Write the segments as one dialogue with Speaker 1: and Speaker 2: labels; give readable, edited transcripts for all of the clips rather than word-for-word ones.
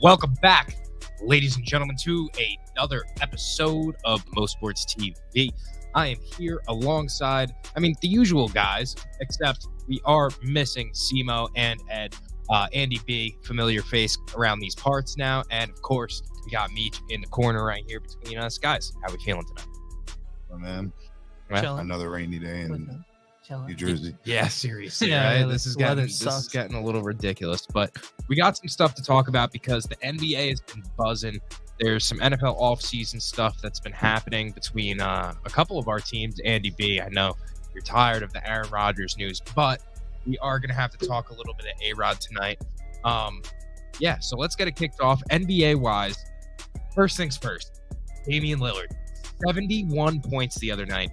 Speaker 1: Welcome back, ladies and gentlemen, to another episode of MoSports TV. I am here alongside, the usual guys, except we are missing Simo and Ed. Andy B, familiar face around these parts now. And, of course, we got Meech in the corner right here between us. Guys, how we feeling tonight?
Speaker 2: Oh, man.
Speaker 3: Chilling.
Speaker 2: Another rainy day in New Jersey.
Speaker 1: Yeah, seriously,
Speaker 3: Yeah,
Speaker 1: right? This is getting a little ridiculous. But we got some stuff to talk about because the NBA has been buzzing. There's some NFL offseason stuff that's been happening between a couple of our teams. Andy B, I know you're tired of the Aaron Rodgers news, but we are going to have to talk a little bit of A-Rod tonight. So let's get it kicked off. NBA-wise, first things first, Damian Lillard, 71 points the other night.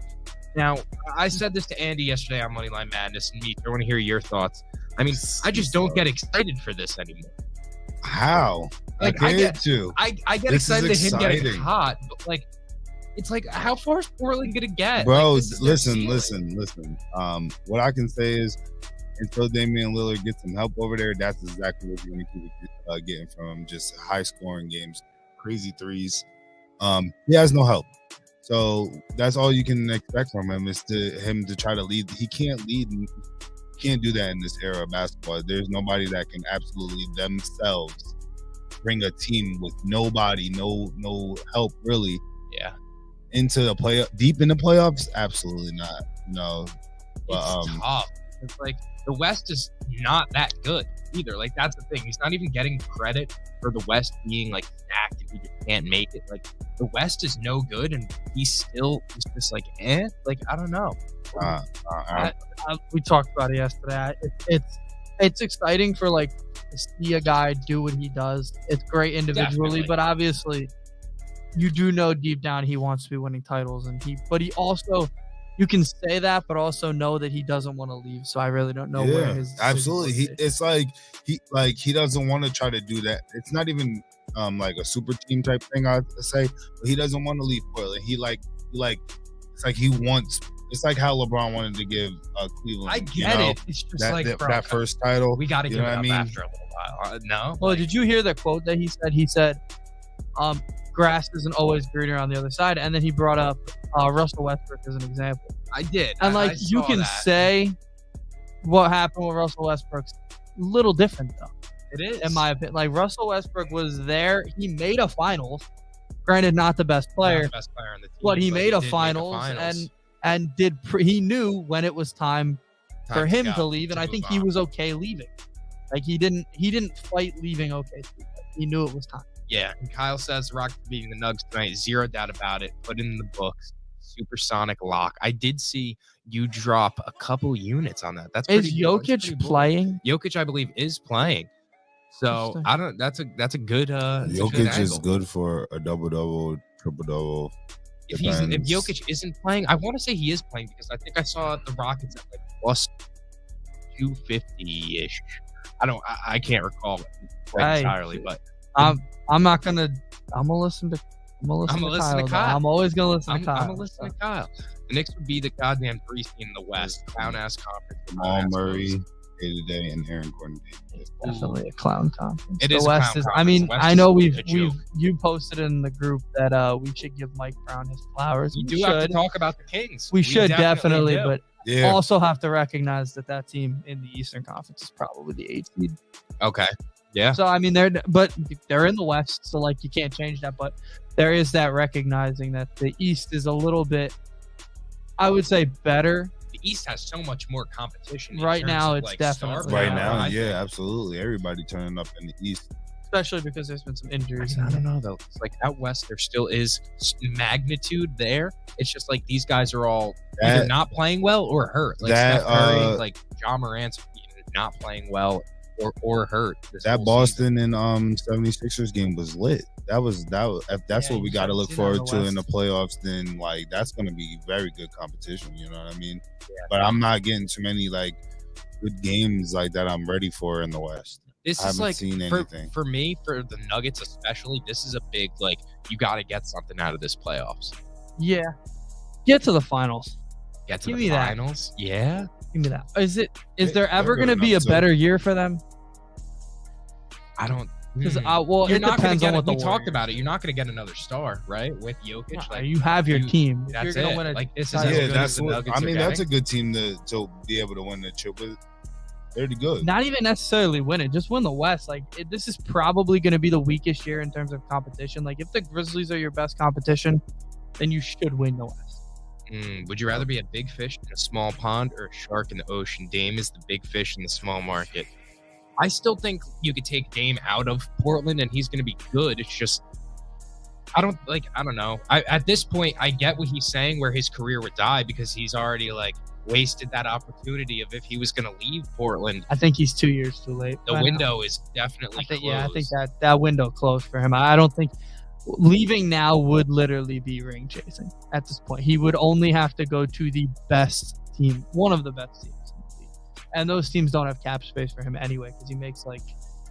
Speaker 1: Now, I said this to Andy yesterday on Moneyline Madness, and Meek, I want to hear your thoughts. I just don't get excited for this anymore.
Speaker 2: How?
Speaker 1: I get excited to him getting hot, but it's like, how far is Portland going to get?
Speaker 2: Bro, listen. What I can say is, until Damian Lillard gets some help over there, that's exactly what you're going to keep getting from him. Just high-scoring games, crazy threes. He has no help. So that's all you can expect from him is him to try to lead. He can't lead. He can't do that in this era of basketball. There's nobody that can absolutely themselves bring a team with nobody, no help really.
Speaker 1: Yeah.
Speaker 2: Into the deep in the playoffs, absolutely not. No. But,
Speaker 1: it's tough. It's like the West is not that good either. Like, that's the thing. He's not even getting credit for the West being like stacked and he just can't make it. Like, the West is no good and he's just like, Like, I don't know.
Speaker 3: We talked about it yesterday. It's exciting for to see a guy do what he does. It's great individually, but obviously you do know deep down he wants to be winning titles, but he also, you can say that, but also know that he doesn't want to leave. So I really don't know where his
Speaker 2: absolutely. He doesn't want to try to do that. It's not even like a super team type thing, I'd say, but he doesn't want to leave Portland. It's like he wants. It's like how LeBron wanted to give Cleveland.
Speaker 3: I get it. It's just
Speaker 2: that first title.
Speaker 1: We got to give it up after a little while. No.
Speaker 3: Well, did you hear the quote that he said? He said, grass isn't always greener on the other side. And then he brought up Russell Westbrook as an example.
Speaker 1: I did.
Speaker 3: And you can say what happened with Russell Westbrook's a little different, though.
Speaker 1: It is.
Speaker 3: In my opinion. Like, Russell Westbrook was there. He made a finals. Granted, not the best player.
Speaker 1: Not the best player on the team.
Speaker 3: But he made a finals. And he knew when it was time for him to leave. And I think he was okay leaving. Like, he didn't fight leaving okay. He knew it was time.
Speaker 1: Yeah, and Kyle says the Rockets beating the Nuggets tonight. Zero doubt about it. Put it in the books. Supersonic lock. I did see you drop a couple units on that. That's pretty
Speaker 3: Is Jokic playing?
Speaker 1: Jokic, I believe, is playing. So I don't. That's a good.
Speaker 2: Jokic is good for a double-double, triple-double.
Speaker 1: If Jokic isn't playing, I want to say he is playing because I think I saw the Rockets at plus 250-ish. I can't recall entirely, but
Speaker 3: I'm gonna listen to Kyle. I'm always gonna listen to Kyle.
Speaker 1: I'm gonna listen to Kyle. The Knicks would be the goddamn 3 seed in the West. Clown ass conference.
Speaker 2: Jamal Murray, day-to-day, and Aaron Gordon.
Speaker 3: It's definitely a clown conference.
Speaker 1: It
Speaker 3: the
Speaker 1: is.
Speaker 3: West is. I mean, I know you posted in the group that we should give Mike Brown his flowers.
Speaker 1: We do have to talk about the Kings.
Speaker 3: We should definitely, but also have to recognize that team in the Eastern Conference is probably the 8th seed.
Speaker 1: Okay. Yeah.
Speaker 3: So I mean, they're in the West, so you can't change that. But there is that recognizing that the East is a little bit, I would say, better.
Speaker 1: The East has so much more competition
Speaker 3: right now. It's definitely
Speaker 2: right now. Yeah, absolutely. Everybody turning up in the East,
Speaker 3: especially because there's been some injuries.
Speaker 1: I don't know though. It's like out West, there still is magnitude there. It's just like these guys are all either not playing well or hurt. Like Steph Curry, Ja Morant's not playing well. Or hurt.
Speaker 2: That Boston and 76ers game was lit. If that's what we got to look forward to in the playoffs, then that's going to be very good competition. You know what I mean? Yeah, but I'm not getting too many good games like that I'm ready for in the West.
Speaker 1: This is seen anything. For me, for the Nuggets especially, this is a big you got to get something out of this playoffs.
Speaker 3: Yeah, get to the finals.
Speaker 1: Get to the finals. That. Yeah.
Speaker 3: Give me that. Is there ever going to be a better year for them?
Speaker 1: I don't
Speaker 3: Because well,
Speaker 1: You're
Speaker 3: it
Speaker 1: not
Speaker 3: depends on what the
Speaker 1: we talked
Speaker 3: Warriors
Speaker 1: about it. You're not going to get another star, right? With Jokic,
Speaker 3: do.
Speaker 1: like
Speaker 3: you have your team. If
Speaker 1: that's
Speaker 3: you're gonna
Speaker 1: it.
Speaker 3: win a
Speaker 1: Like this is
Speaker 3: title.
Speaker 1: as
Speaker 2: Yeah,
Speaker 1: good
Speaker 2: that's
Speaker 1: as the
Speaker 2: what
Speaker 1: Nuggets
Speaker 2: I mean.
Speaker 1: are
Speaker 2: That's a
Speaker 1: getting.
Speaker 2: good team to be able to win the chip with. They're good.
Speaker 3: Not even necessarily win it, just win the West. Like this is probably going to be the weakest year in terms of competition. Like if the Grizzlies are your best competition, then you should win the West.
Speaker 1: Would you rather be a big fish in a small pond or a shark in the ocean? Dame is the big fish in the small market. I still think you could take Dame out of Portland and he's going to be good. It's just, I don't know. At this point, I get what he's saying where his career would die because he's already like wasted that opportunity of if he was going to leave Portland.
Speaker 3: I think he's 2 years too late.
Speaker 1: The window is definitely closed.
Speaker 3: I think that window closed for him. I don't think leaving now would literally be ring chasing at this point. He would only have to go to the best team, one of the best teams in the league. And those teams don't have cap space for him anyway because he makes like,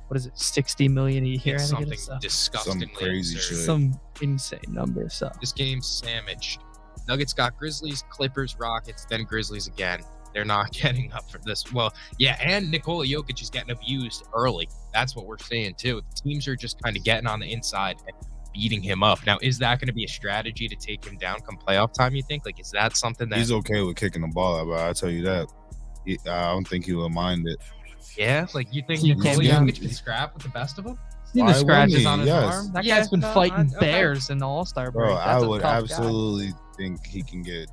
Speaker 3: what is it, $60 million a year?
Speaker 1: It's something disgustingly
Speaker 2: Some crazy
Speaker 1: absurd.
Speaker 2: shit.
Speaker 3: Some insane number. So
Speaker 1: This game's sandwiched. Nuggets got Grizzlies, Clippers, Rockets, then Grizzlies again. They're not getting up for this. Well, yeah, and Nikola Jokic is getting abused early. That's what we're seeing too. The teams are just kind of getting on the inside and beating him up. Now, is that going to be a strategy to take him down come playoff time, you think? Like, is that something that...
Speaker 2: He's okay with kicking the ball out, but I'll tell you that. I don't think he will mind it.
Speaker 1: Yeah? Like, you think
Speaker 3: He
Speaker 1: Nikola
Speaker 3: can-
Speaker 1: Jokic can scrap with the best of them?
Speaker 3: see the
Speaker 2: Why
Speaker 3: scratches
Speaker 2: wouldn't he?
Speaker 3: on his
Speaker 2: Yes.
Speaker 3: arm. That
Speaker 1: Yeah,
Speaker 3: guy's been
Speaker 1: no,
Speaker 3: fighting
Speaker 1: okay.
Speaker 3: bears in the All-Star break.
Speaker 2: Bro,
Speaker 3: That's
Speaker 2: I
Speaker 3: a
Speaker 2: would
Speaker 3: tough guy.
Speaker 2: absolutely think he can get...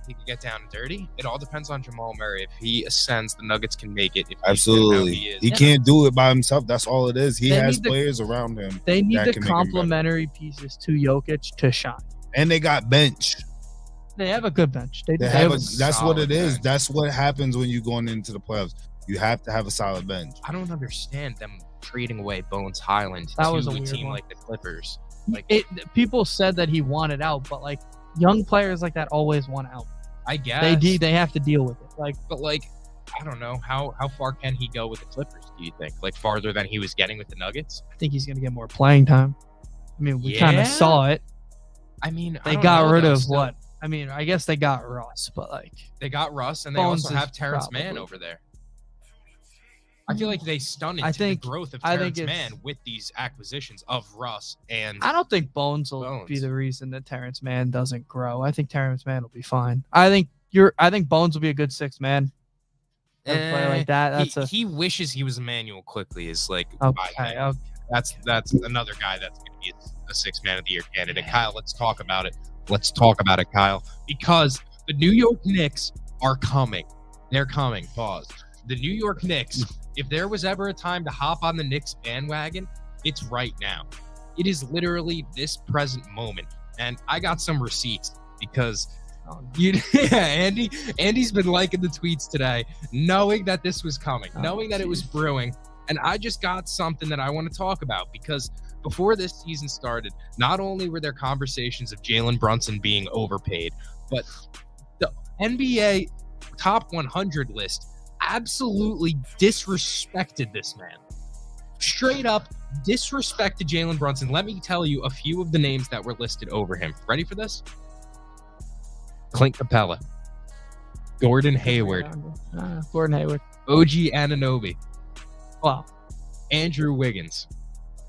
Speaker 1: He can get down and dirty. It all depends on Jamal Murray. If he ascends, the Nuggets can make it. If
Speaker 2: Absolutely.
Speaker 1: He is.
Speaker 2: He can't do it by himself. That's all it is. He
Speaker 3: They
Speaker 2: has
Speaker 3: need the-
Speaker 2: players around him.
Speaker 3: They need
Speaker 2: that
Speaker 3: the
Speaker 2: can make him better.
Speaker 3: complementary pieces to Jokic to shine.
Speaker 2: And they got bench.
Speaker 3: They have a good bench. They
Speaker 2: That's what
Speaker 1: solid
Speaker 2: it is.
Speaker 1: bench.
Speaker 2: That's what happens when you're going into the playoffs. You have to have a solid bench.
Speaker 1: I don't understand them trading away Bones Highland
Speaker 3: That
Speaker 1: to
Speaker 3: was a
Speaker 1: a
Speaker 3: weird
Speaker 1: team
Speaker 3: one.
Speaker 1: like the Clippers.
Speaker 3: People said that he wanted out, but like young players like that always want out.
Speaker 1: I guess
Speaker 3: They have to deal with it. Like
Speaker 1: but like I don't know how far can he go with the Clippers? Do you think like farther than he was getting with the Nuggets?
Speaker 3: I think he's gonna get more playing time. I mean, we kind
Speaker 1: Yeah?
Speaker 3: of saw it.
Speaker 1: I mean, I
Speaker 3: They
Speaker 1: don't
Speaker 3: got
Speaker 1: know,
Speaker 3: rid
Speaker 1: though,
Speaker 3: of
Speaker 1: still.
Speaker 3: what? I mean, I guess they got Russ, but like
Speaker 1: They got Russ, and they
Speaker 3: Bones
Speaker 1: also
Speaker 3: is
Speaker 1: have Terrence Mann
Speaker 3: probably-
Speaker 1: over there. I feel like they stunted
Speaker 3: I
Speaker 1: the
Speaker 3: think-
Speaker 1: growth of
Speaker 3: I think
Speaker 1: Terrence
Speaker 3: it's-
Speaker 1: Mann with these acquisitions of Russ and
Speaker 3: I don't think Bones will
Speaker 1: Bones.
Speaker 3: be the reason that Terrence Mann doesn't grow. I think Terrence Mann will be fine. I think Bones will be a good sixth man. A player like that.
Speaker 1: he wishes he was Emmanuel Quickly is like
Speaker 3: Okay.
Speaker 1: that's another guy that's going to be a sixth man of the year candidate. Kyle, let's talk about it. Let's talk about it, Kyle, because the New York Knicks are coming. They're coming. Pause. The New York Knicks. If there was ever a time to hop on the Knicks bandwagon, it's right now. It is literally this present moment, and I got some receipts because. Andy's been liking the tweets today, knowing that this was coming, knowing that it was brewing. And I just got something that I want to talk about because before this season started, not only were there conversations of Jalen Brunson being overpaid, but the NBA top 100 list absolutely disrespected this man. Straight up disrespected Jalen Brunson. Let me tell you a few of the names that were listed over him. Ready for this? Clint Capella, Gordon Hayward, OG Anunoby,
Speaker 3: Wow.
Speaker 1: Andrew Wiggins.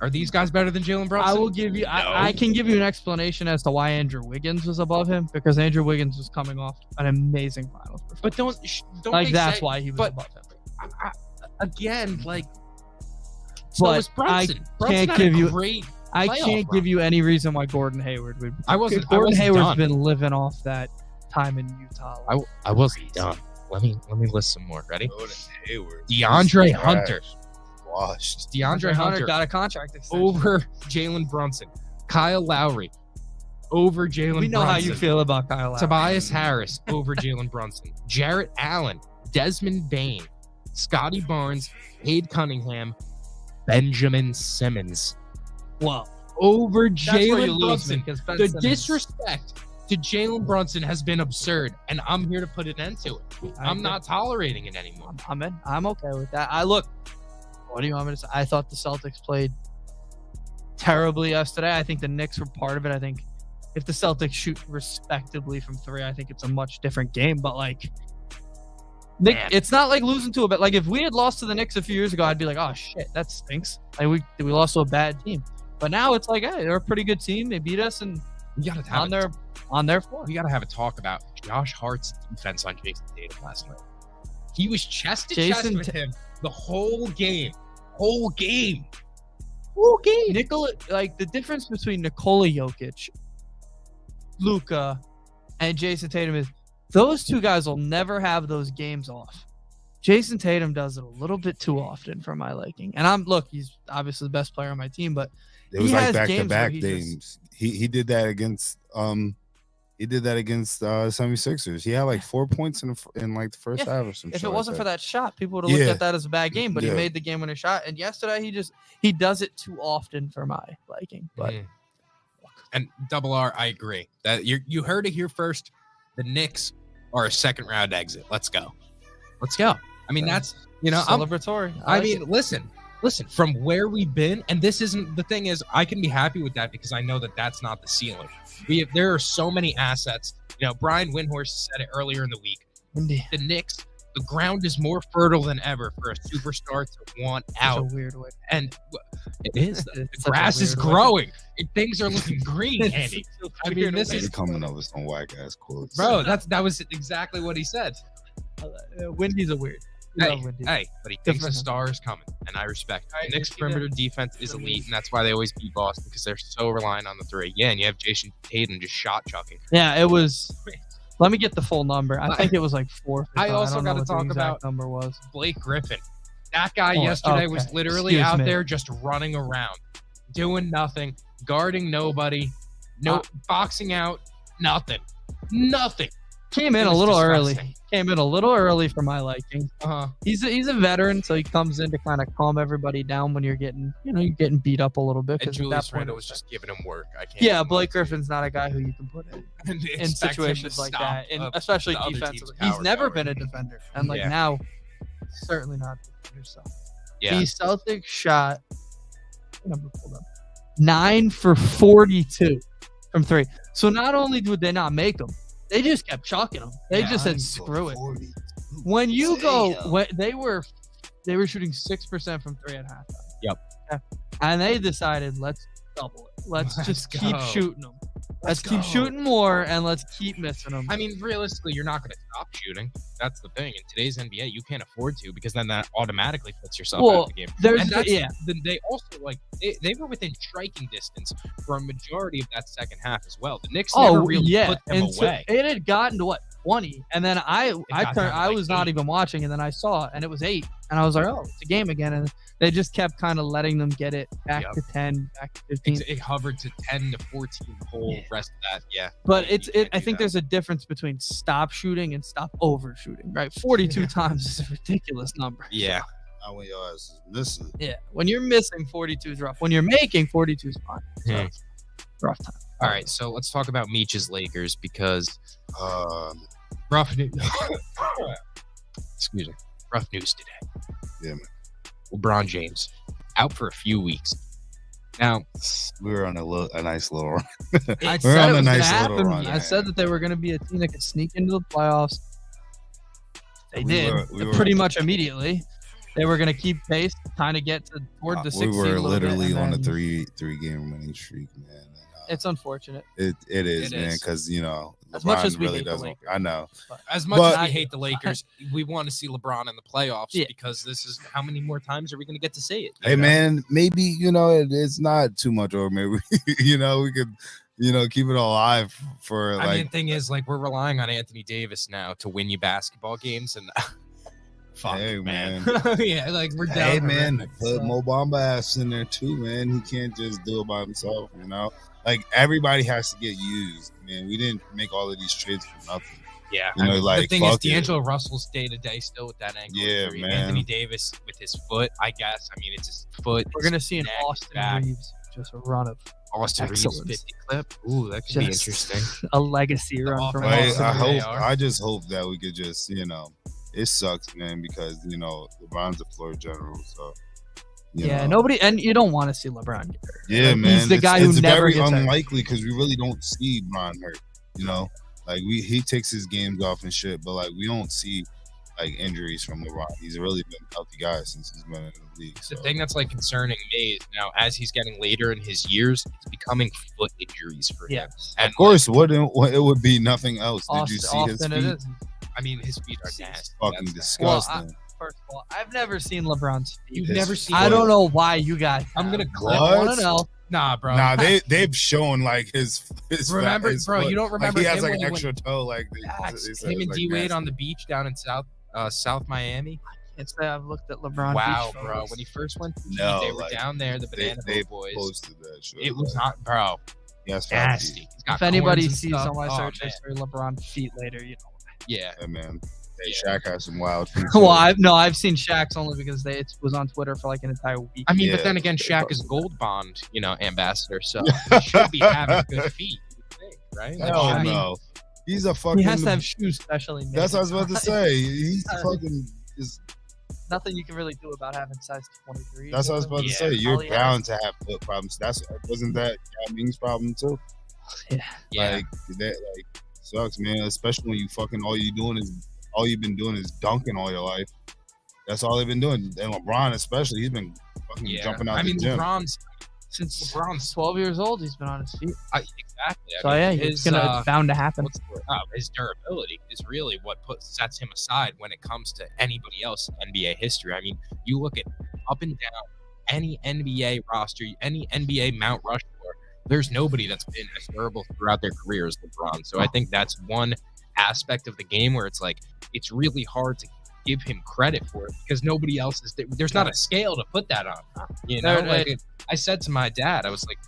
Speaker 1: Are these guys better than Jalen Brunson?
Speaker 3: I will give you. I can give you an explanation as to why Andrew Wiggins was above him because Andrew Wiggins was coming off an amazing finals performance.
Speaker 1: But don't
Speaker 3: like
Speaker 1: they
Speaker 3: that's
Speaker 1: say-
Speaker 3: why he was
Speaker 1: but-
Speaker 3: above him.
Speaker 1: Again, like so
Speaker 3: But
Speaker 1: was Brunson.
Speaker 3: I
Speaker 1: Brunson
Speaker 3: can't
Speaker 1: had
Speaker 3: give
Speaker 1: a
Speaker 3: you-
Speaker 1: great.
Speaker 3: I
Speaker 1: playoff
Speaker 3: can't
Speaker 1: run.
Speaker 3: give you any reason why Gordon Hayward would.
Speaker 1: Gordon
Speaker 3: Gordon Hayward's
Speaker 1: done.
Speaker 3: been living off that time in Utah.
Speaker 1: I wasn't done. Let me list some more. Ready?
Speaker 2: Gordon Hayward.
Speaker 1: DeAndre
Speaker 2: Trash.
Speaker 1: Hunter.
Speaker 2: Washed.
Speaker 1: DeAndre Hunter
Speaker 3: got a contract extension.
Speaker 1: over Jalen Brunson. Kyle Lowry over Jalen Brunson.
Speaker 3: We know how you feel about Kyle Lowry.
Speaker 1: Tobias Harris over Jalen Brunson. Jarrett Allen, Desmond Bain, Scotty Barnes, Cade Cunningham, Benjamin Simmons
Speaker 3: Well,
Speaker 1: over
Speaker 3: that's where you
Speaker 1: Jalen
Speaker 3: lose me
Speaker 1: Brunson.
Speaker 3: because Ben
Speaker 1: The
Speaker 3: Simmons-
Speaker 1: disrespect to Jalen Brunson has been absurd, and I'm here to put an end to it.
Speaker 3: I
Speaker 1: I'm
Speaker 3: agree.
Speaker 1: not tolerating it anymore.
Speaker 3: I'm in. I'm okay with that. What do you want me to say? I thought the Celtics played terribly yesterday. I think the Knicks were part of it. I think if the Celtics shoot respectably from three, I think it's a much different game. But like It's not like losing to a bad. Like if we had lost to the Knicks a few years ago, I'd be like, oh shit, that stinks. Like we lost to a bad team. But now it's like, hey, they're a pretty good team. They beat us, and
Speaker 1: we gotta have
Speaker 3: on their floor.
Speaker 1: We gotta have a talk about Josh Hart's defense on Jason Tatum last night. He was chest to chest with him the whole game.
Speaker 3: Like the difference between Nikola Jokic, Luka, and Jason Tatum is those two guys will never have those games off. Jason Tatum does it a little bit too often for my liking. And he's obviously the best player on my team, but
Speaker 2: it was like back-to-back games. He did that against 76ers. He had like 4 points in like the first half or something.
Speaker 3: If it wasn't for that shot, people would have looked at that as a bad game, but he made the game winning shot. And yesterday he does it too often for my liking. But
Speaker 1: and Double R, I agree. That you heard it here first. The Knicks are a second round exit. Let's go. I mean, that's
Speaker 3: celebratory.
Speaker 1: Listen, from where we've been, and this isn't the thing is I can be happy with that because I know that that's not the ceiling. There are so many assets. Brian Windhorst said it earlier in the week. The Knicks, the ground is more fertile than ever for a superstar to want out.
Speaker 3: A weird way.
Speaker 1: And it is. The grass is growing. Things are looking green, Andy. I mean, this is
Speaker 2: coming up with some whack ass quotes.
Speaker 1: Bro, that was exactly what he said.
Speaker 3: Wendy's a weird.
Speaker 1: Hey, but he thinks the star is coming, and I respect it. The Knicks' perimeter defense is elite, and that's why they always beat Boston because they're so reliant on the three. Yeah, and you have Jason Tatum just shot chucking.
Speaker 3: Yeah, it was. Let me get the full number. I think it was like 4.
Speaker 1: I also got to talk about
Speaker 3: number was
Speaker 1: Blake Griffin. That guy yesterday was literally out there just running around, doing nothing, guarding nobody, boxing out, nothing. Came in a little early for my liking. He's a veteran, so he comes in to kind of calm everybody down when you're getting beat up a little bit. And Julius Randle was just giving him work.
Speaker 3: Blake Griffin's not a guy who you can put in situations like that, and especially defensively. He's never been a defender, and now certainly not a defender. So the Celtics shot 9 for 42 from 3. So not only did they not make them, they just kept chalking them. They just said, "Screw it." When you they were shooting 6% from 3 at halftime.
Speaker 1: Yep.
Speaker 3: Yeah. And they decided, let's double it. Let's just keep shooting them. Let's keep shooting more, and let's keep missing them.
Speaker 1: I mean, realistically, you're not going to stop shooting. That's the thing. In today's NBA, you can't afford to because then that automatically puts yourself out of the game. They also they were within striking distance for a majority of that second half as well. The Knicks never really put them away.
Speaker 3: So it had gotten to 20, and then I was not even watching, and then I saw it, and it was 8, and I was like, oh, it's a game again, and they just kept kind of letting them get it back to 10, back to 15.
Speaker 1: It hovered to 10 to 14 the whole rest of that.
Speaker 3: But I think there's a difference between stop shooting and stop overshooting, right? 42 times is a ridiculous number.
Speaker 1: Yeah.
Speaker 2: When your ass is missing.
Speaker 3: Yeah. When you're missing, 42 is rough. When you're making, 42 is fine. So rough time.
Speaker 1: All right, so let's talk about Meech's Lakers because rough news. Excuse me. Rough news today.
Speaker 2: Yeah, man.
Speaker 1: LeBron James out for a few weeks. Now
Speaker 2: we were on a nice little run.
Speaker 3: I said that they were going to be a team that could sneak into the playoffs. They did pretty much immediately. They were going to keep pace, kind of get toward the 6th seed.
Speaker 2: We were literally on a three-game winning streak, man.
Speaker 3: It's unfortunate.
Speaker 2: It is, man, because
Speaker 3: as much as we
Speaker 2: really
Speaker 3: hate the Lakers,
Speaker 2: I know.
Speaker 1: As much as we hate the Lakers, we want to see LeBron in the playoffs because this is how many more times are we going to get to see it?
Speaker 2: Hey, man, maybe it's not too much, or maybe we could keep it alive for.
Speaker 1: I mean, the thing is, we're relying on Anthony Davis now to win you basketball games, and fuck,
Speaker 2: hey, man.
Speaker 1: Yeah, we're down.
Speaker 2: Hey, man, put Mo Bamba ass in there too, man. He can't just do it by himself, everybody has to get used, man. We didn't make all of these trades for nothing.
Speaker 1: Yeah. The thing is, D'Angelo Russell's day-to-day still with that ankle injury. Man. Anthony Davis with his foot, I guess. I mean, it's his foot.
Speaker 3: We're going to see an Austin Reeves, just a run of
Speaker 1: Austin Reeves 50 clip. Ooh, that could be interesting.
Speaker 3: A legacy run from
Speaker 2: Austin. I just hope that we could just, it sucks, man, because, LeBron's a floor general, so.
Speaker 3: Nobody, and you don't want to see LeBron get hurt.
Speaker 2: Yeah, man.
Speaker 3: He's the guy who never gets hurt.
Speaker 2: It's very unlikely because we really don't see LeBron hurt. He takes his games off and shit, but we don't see like injuries from LeBron. He's really been a healthy guy since he's been in the league. So.
Speaker 1: The thing that's like concerning me is now as he's getting later in his years, it's becoming foot injuries for him. And
Speaker 2: of course, it would be nothing else. Did you see his feet?
Speaker 1: I mean, his feet are nasty.
Speaker 2: Fucking disgusting.
Speaker 3: First of all, I've never seen LeBron's feet.
Speaker 1: You've never seen.
Speaker 3: I don't know why you guys.
Speaker 1: I'm gonna clip.
Speaker 3: I want to know.
Speaker 1: Nah, bro.
Speaker 2: Nah, they've shown like his
Speaker 1: remember,
Speaker 2: his
Speaker 1: bro.
Speaker 2: foot.
Speaker 1: You don't remember?
Speaker 2: Like he has
Speaker 1: him
Speaker 2: like an
Speaker 1: when
Speaker 2: extra toe. Like
Speaker 1: him and D Wade on the beach down in South Miami.
Speaker 3: Can't say I've looked at LeBron.
Speaker 1: Wow,
Speaker 3: beach
Speaker 1: bro.
Speaker 3: photos.
Speaker 1: When he first went to the
Speaker 2: No,
Speaker 1: they were
Speaker 2: like,
Speaker 1: down there, the Banana
Speaker 2: they
Speaker 1: Boat Boys.
Speaker 2: posted that shit.
Speaker 1: It was not, bro.
Speaker 2: Yes,
Speaker 1: Nasty. He's got
Speaker 3: If anybody
Speaker 1: corns and
Speaker 3: sees
Speaker 1: stuff.
Speaker 3: on my
Speaker 1: Oh,
Speaker 3: search
Speaker 1: man.
Speaker 3: history LeBron feet later, you know.
Speaker 1: Yeah.
Speaker 2: Yeah, man. Hey,
Speaker 1: Yeah.
Speaker 2: Shaq has some wild feet.
Speaker 3: Well, I've seen Shaq's only because it was on Twitter for like an entire week.
Speaker 1: I mean,
Speaker 2: Yeah.
Speaker 1: but then again, Shaq is Gold Bond, ambassador, so he should be having good feet, you would think, right? Like,
Speaker 2: Hell
Speaker 1: Shaq-
Speaker 2: no. He's a fucking.
Speaker 3: He has to have shoes specially made.
Speaker 2: That's what I was about to say. He's fucking.
Speaker 3: Nothing you can really do about having size 23.
Speaker 2: That's what I was about to
Speaker 1: Yeah.
Speaker 2: say. You're
Speaker 3: All he
Speaker 2: bound to have foot problems. Wasn't that Yao Ming's problem too?
Speaker 1: Yeah.
Speaker 2: Like that, like sucks, man. Especially when you fucking all you've been doing is dunking all your life. That's all they've been doing. And LeBron, especially, he's been fucking jumping out
Speaker 1: I mean,
Speaker 2: the gym.
Speaker 3: Since
Speaker 1: LeBron's
Speaker 3: 12 years old, he's been on his feet.
Speaker 1: exactly.
Speaker 3: So yeah, it's bound to happen.
Speaker 1: What's the word? His durability is really what sets him aside when it comes to anybody else in NBA history. I mean, you look at up and down any NBA roster, any NBA Mount Rushmore. There's nobody that's been as durable throughout their career as LeBron. So I think that's one aspect of the game where it's like it's really hard to give him credit for it because nobody else is there. There's not a scale to put that on. Like I said to my dad, I was like,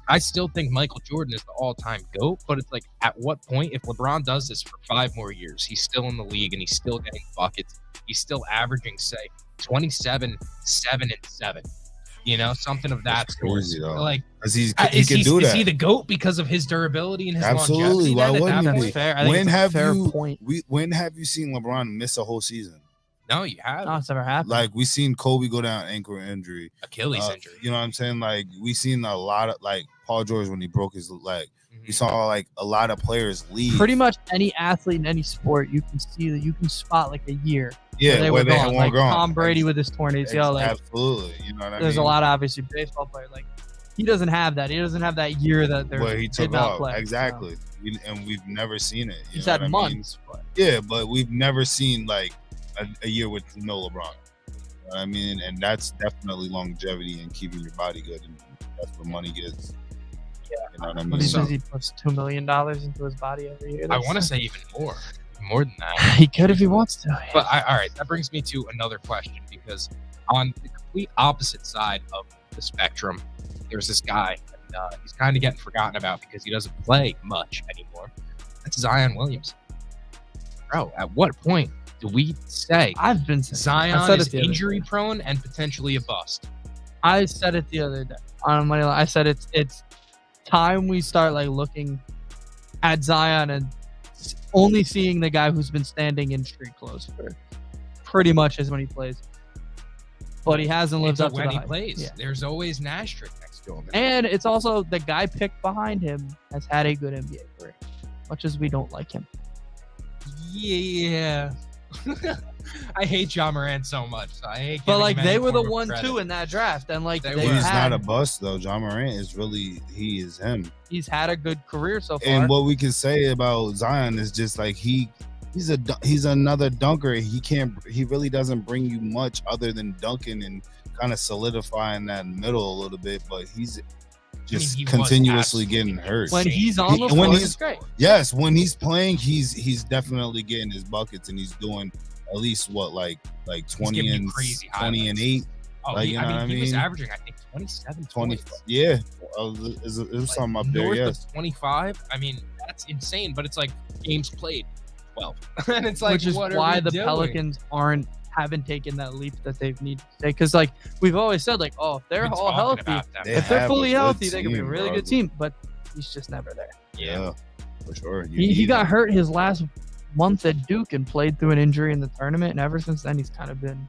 Speaker 1: I still think Michael Jordan is the all-time GOAT, but it's like at what point if LeBron does this for 5 more years, he's still in the league and he's still getting buckets, he's still averaging say 27, 7 and 7. Something of that
Speaker 2: That's
Speaker 1: sort.
Speaker 2: crazy, though.
Speaker 1: Like
Speaker 2: He can do that.
Speaker 1: Is he the GOAT because of his durability and his
Speaker 2: Absolutely.
Speaker 1: longevity?
Speaker 2: Why
Speaker 1: then at
Speaker 2: wouldn't
Speaker 1: that
Speaker 2: he
Speaker 1: point?
Speaker 2: be?
Speaker 3: Fair. I think
Speaker 2: When
Speaker 3: it's a
Speaker 2: have
Speaker 3: fair
Speaker 2: you?
Speaker 3: point.
Speaker 2: When have you seen LeBron miss a whole season?
Speaker 1: No, you have
Speaker 3: No, it's never happened.
Speaker 2: Like we seen Kobe go down ankle injury,
Speaker 1: Achilles injury.
Speaker 2: You know what I'm saying? Like we seen a lot of like Paul George when he broke his leg.
Speaker 1: Mhm.
Speaker 2: We saw like a lot of players leave.
Speaker 3: Pretty much any athlete in any sport, you can see that you can spot like a year
Speaker 2: yeah,
Speaker 3: they
Speaker 2: where
Speaker 3: were
Speaker 2: they
Speaker 3: gone.
Speaker 2: weren't
Speaker 3: Like
Speaker 2: gone.
Speaker 3: Tom Brady with his torn ACL. Like
Speaker 2: Absolutely, you know what I mean.
Speaker 3: there's a lot of obviously baseball players. Like he doesn't have that. He doesn't have that year that
Speaker 2: where he
Speaker 3: did
Speaker 2: took
Speaker 3: not
Speaker 2: off.
Speaker 3: play.
Speaker 2: Exactly, and we've never seen it. You
Speaker 3: He's
Speaker 2: know
Speaker 3: had
Speaker 2: what I mean?
Speaker 3: months. But
Speaker 2: Yeah, but we've never seen like a year with no LeBron. You know what I mean, and that's definitely longevity and keeping your body good, and that's what money gets.
Speaker 3: Yeah,
Speaker 2: you know what I
Speaker 3: what
Speaker 2: mean.
Speaker 3: he
Speaker 1: So-
Speaker 3: says he puts $2 million into his body every year.
Speaker 1: I want to say even more than that.
Speaker 3: he could if he wants to.
Speaker 1: But all right, that brings me to another question because on the complete opposite side of the spectrum, there's this guy, and he's kind of getting forgotten about because he doesn't play much anymore. That's Zion Williamson. Bro, at what point do we say
Speaker 3: I've been saying I
Speaker 1: Zion
Speaker 3: said
Speaker 1: is
Speaker 3: it the other
Speaker 1: injury
Speaker 3: day.
Speaker 1: prone and potentially a bust?
Speaker 3: I said it the other day on Money Line. I said it's time we start like looking at Zion and only seeing the guy who's been standing in street clothes for pretty much as when he plays, but he hasn't lived
Speaker 1: Until
Speaker 3: up to
Speaker 1: when
Speaker 3: the
Speaker 1: he
Speaker 3: hype.
Speaker 1: plays.
Speaker 3: Yeah.
Speaker 1: There's always an asterisk next to him.
Speaker 3: And it's also the guy picked behind him has had a good NBA career, much as we don't like him.
Speaker 1: Yeah. I hate Ja Morant so much. So I hate
Speaker 3: But
Speaker 1: giving
Speaker 3: like
Speaker 1: him
Speaker 3: they
Speaker 1: any
Speaker 3: were the
Speaker 1: form of
Speaker 3: 1-2
Speaker 1: credit.
Speaker 3: in that draft, and like
Speaker 1: They
Speaker 3: they
Speaker 1: were.
Speaker 2: He's
Speaker 3: had,
Speaker 2: not a bust though. John Morant he is him.
Speaker 3: he's had a good career so far.
Speaker 2: And what we can say about Zion is just like he's another dunker. He really doesn't bring you much other than dunking and kind of solidifying that middle a little bit, but he's just
Speaker 1: he was
Speaker 2: continuously
Speaker 1: absolutely
Speaker 2: getting hurt.
Speaker 3: when he's on the
Speaker 2: When
Speaker 3: floor,
Speaker 2: he's-
Speaker 3: it's great.
Speaker 2: Yes, when he's playing, he's definitely getting his buckets and he's doing at least like 20
Speaker 1: giving you
Speaker 2: and
Speaker 1: crazy
Speaker 2: 20 and 8.
Speaker 1: Oh,
Speaker 2: Like,
Speaker 1: he,
Speaker 2: you know what I
Speaker 1: he was
Speaker 2: mean?
Speaker 1: averaging, I think, 27,
Speaker 2: 20
Speaker 1: points.
Speaker 2: yeah. It was something up there,
Speaker 1: North
Speaker 2: yes.
Speaker 1: of 25. I mean, that's insane. But it's like games played 12, and it's like
Speaker 3: Which is
Speaker 1: what are
Speaker 3: why
Speaker 1: we
Speaker 3: the
Speaker 1: doing?
Speaker 3: Pelicans haven't taken that leap that they've needed to take. Because like we've always said, like if they're
Speaker 1: We've been
Speaker 3: all
Speaker 1: talking
Speaker 3: healthy,
Speaker 1: about them.
Speaker 2: They
Speaker 3: if they're
Speaker 2: have
Speaker 3: fully
Speaker 2: a good
Speaker 3: healthy, they can be a
Speaker 2: team,
Speaker 3: really
Speaker 2: bro.
Speaker 3: good team. But he's just never there.
Speaker 2: Yeah, for sure. You
Speaker 3: He
Speaker 2: need
Speaker 3: got
Speaker 2: him.
Speaker 3: hurt his last month at Duke and played through an injury in the tournament, and ever since then he's kind of been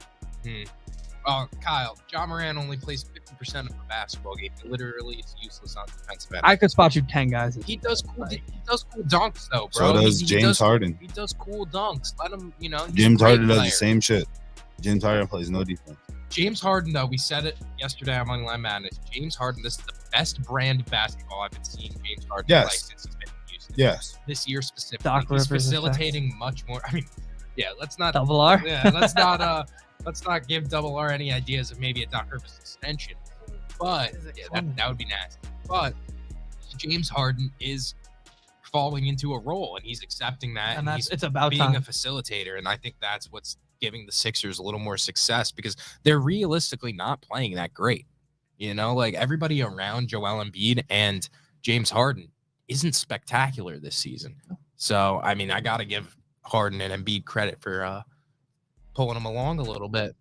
Speaker 1: Kyle, Ja Morant only plays 50% of a basketball game. He literally is useless on defensive end.
Speaker 3: I could spot you 10 guys.
Speaker 1: He does cool dunks though, bro.
Speaker 2: So does James Harden.
Speaker 1: He does cool dunks. Let him,
Speaker 2: James Harden does the same shit. James Harden plays no defense.
Speaker 1: James Harden, though, we said it yesterday on Moneyline Madness. James Harden, this is the best brand of basketball I've been seeing James Harden play since he's been in Houston.
Speaker 2: Yes.
Speaker 1: This year specifically, he's facilitating much more. I mean, let's not
Speaker 3: Double R.
Speaker 1: Yeah, let's not give Double R any ideas of maybe a Doc Rivers extension. But that would be nasty. But James Harden is falling into a role, and he's accepting that, and
Speaker 3: it's about
Speaker 1: being a facilitator. And I think that's what's giving the Sixers a little more success, because they're realistically not playing that great. Like everybody around Joel Embiid and James Harden isn't spectacular this season. So, I mean, I got to give Harden and Embiid credit for pulling them along a little bit.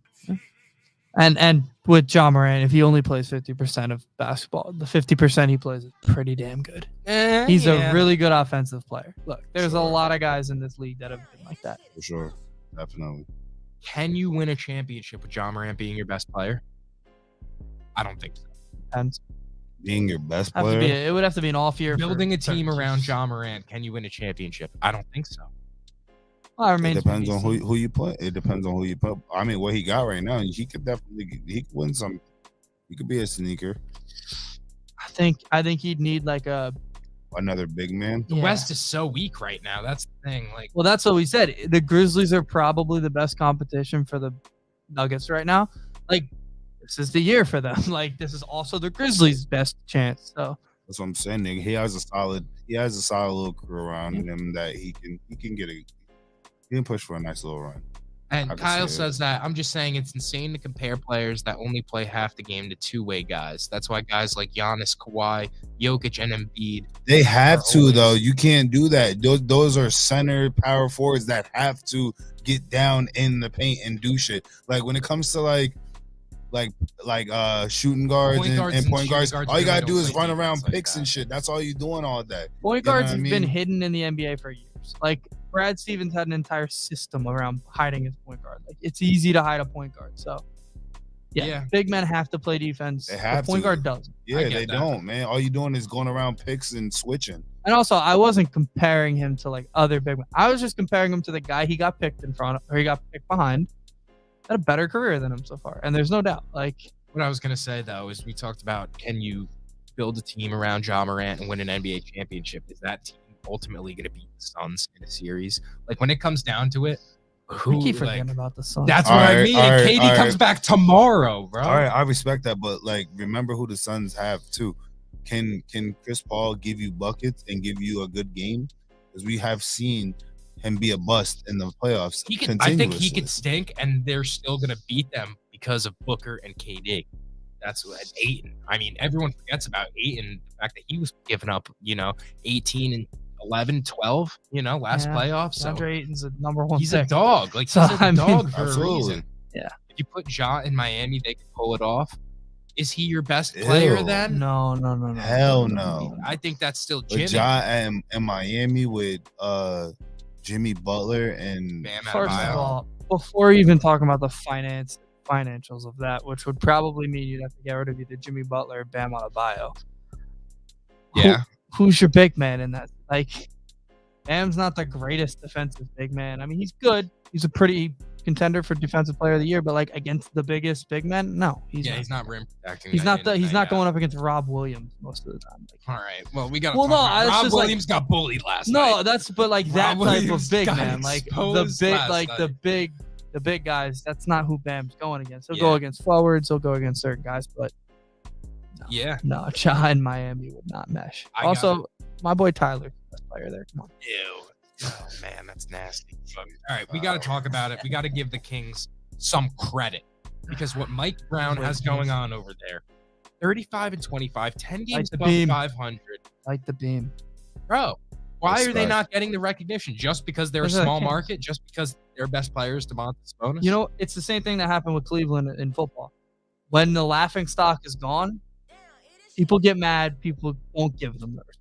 Speaker 3: And with Ja Morant, if he only plays 50% of basketball, the 50% he plays is pretty damn good. He's a really good offensive player. Look, there's a lot of guys in this league that have been like that.
Speaker 2: For sure. Definitely.
Speaker 1: Can you win a championship with Ja Morant being your best player? I don't think so.
Speaker 3: And
Speaker 2: being your best player?
Speaker 3: It would have to be an off-year.
Speaker 1: Building a team around Ja Morant, can you win a championship? I don't think so.
Speaker 3: Well,
Speaker 2: it depends on who you play. It depends on who you put. I mean, what he got right now, he could definitely win some. He could be a sneaker.
Speaker 3: I think he'd need like
Speaker 2: another big man.
Speaker 1: The West is so weak right now. That's the thing.
Speaker 3: Well, that's what we said. The Grizzlies are probably the best competition for the Nuggets right now. Like, this is the year for them. Like, this is also the Grizzlies' best chance. So
Speaker 2: that's what I'm saying. Nigga. He has a solid little crew around him that he can push for a nice little run.
Speaker 1: And Kyle says that. I'm just saying it's insane to compare players that only play half the game to two-way guys. That's why guys like Giannis, Kawhi, Jokic, and Embiid.
Speaker 2: They have to, though. You can't do that. Those are center power forwards that have to get down in the paint and do shit. Like when it comes to like shooting guards and point guards, all you gotta do is run around picks and shit. That's all you're doing all day.
Speaker 3: Point guards have been hidden in the NBA for years. Like Brad Stevens had an entire system around hiding his point guard. Like it's easy to hide a point guard. So yeah. Big men have to play defense.
Speaker 2: They have
Speaker 3: the point guard doesn't.
Speaker 2: Yeah, they don't, man. All you're doing is going around picks and switching.
Speaker 3: And also, I wasn't comparing him to like other big men. I was just comparing him to the guy he got picked in front of, or he got picked behind. Had a better career than him so far, and there's no doubt. Like
Speaker 1: what I was gonna say though is we talked about, can you build a team around Ja Morant and win an NBA championship? Is that team ultimately going to beat the Suns in a series? Like when it comes down to it,
Speaker 3: we keep forgetting about the Suns.
Speaker 1: That's what I mean. And KD comes back tomorrow, bro.
Speaker 2: All right, I respect that, but like remember who the Suns have too. Can Chris Paul give you buckets and give you a good game? Because we have seen him be a bust in the playoffs.
Speaker 1: I think he could stink, and they're still going to beat them because of Booker and KD. That's what Ayton. I mean, everyone forgets about Ayton. The fact that he was giving up, 18 and 11, 12, last playoffs. So
Speaker 3: DeAndre Ayton's the number one.
Speaker 1: He's
Speaker 3: pick.
Speaker 1: a dog. Like, he's a dog for
Speaker 2: absolutely.
Speaker 1: a reason.
Speaker 3: Yeah.
Speaker 1: If you put Ja in Miami, they can pull it off. Is he your best player then?
Speaker 3: No.
Speaker 2: Hell no.
Speaker 1: I think that's still Jimmy.
Speaker 2: Ja in Miami with Jimmy Butler and
Speaker 1: Bam
Speaker 3: First
Speaker 1: Adebayo.
Speaker 3: of all, before even talking about the financials of that, which would probably mean you'd have to get rid of either Jimmy Butler or Bam Adebayo.
Speaker 1: Yeah.
Speaker 3: Who's your big man in that? Like, Bam's not the greatest defensive big man. I mean, he's good. He's a pretty contender for defensive player of the year, but like against the biggest big men, no, he's
Speaker 1: not rim protecting.
Speaker 3: He's not going up against Rob Williams most of the time. Like,
Speaker 1: all right, well, we got.
Speaker 3: Rob
Speaker 1: Williams got bullied last night.
Speaker 3: No, that type of big man, like the big guys. That's not who Bam's going against. He'll go against forwards. He'll go against certain guys, but no, Ja in Miami would not mesh. My boy Tyler, best player there. Come on.
Speaker 1: Ew. Oh man, that's nasty. All right, we got to talk about it. We got to give the Kings some credit because what Mike Brown has going on over there, 35 and 25, 10 games above 500.
Speaker 3: Like the beam,
Speaker 1: bro. Why are they not getting the recognition? Just because they're a small market? Just because their best player is Domantas Sabonis?
Speaker 3: It's the same thing that happened with Cleveland in football. When the laughing stock is gone, people get mad. People won't give them the respect.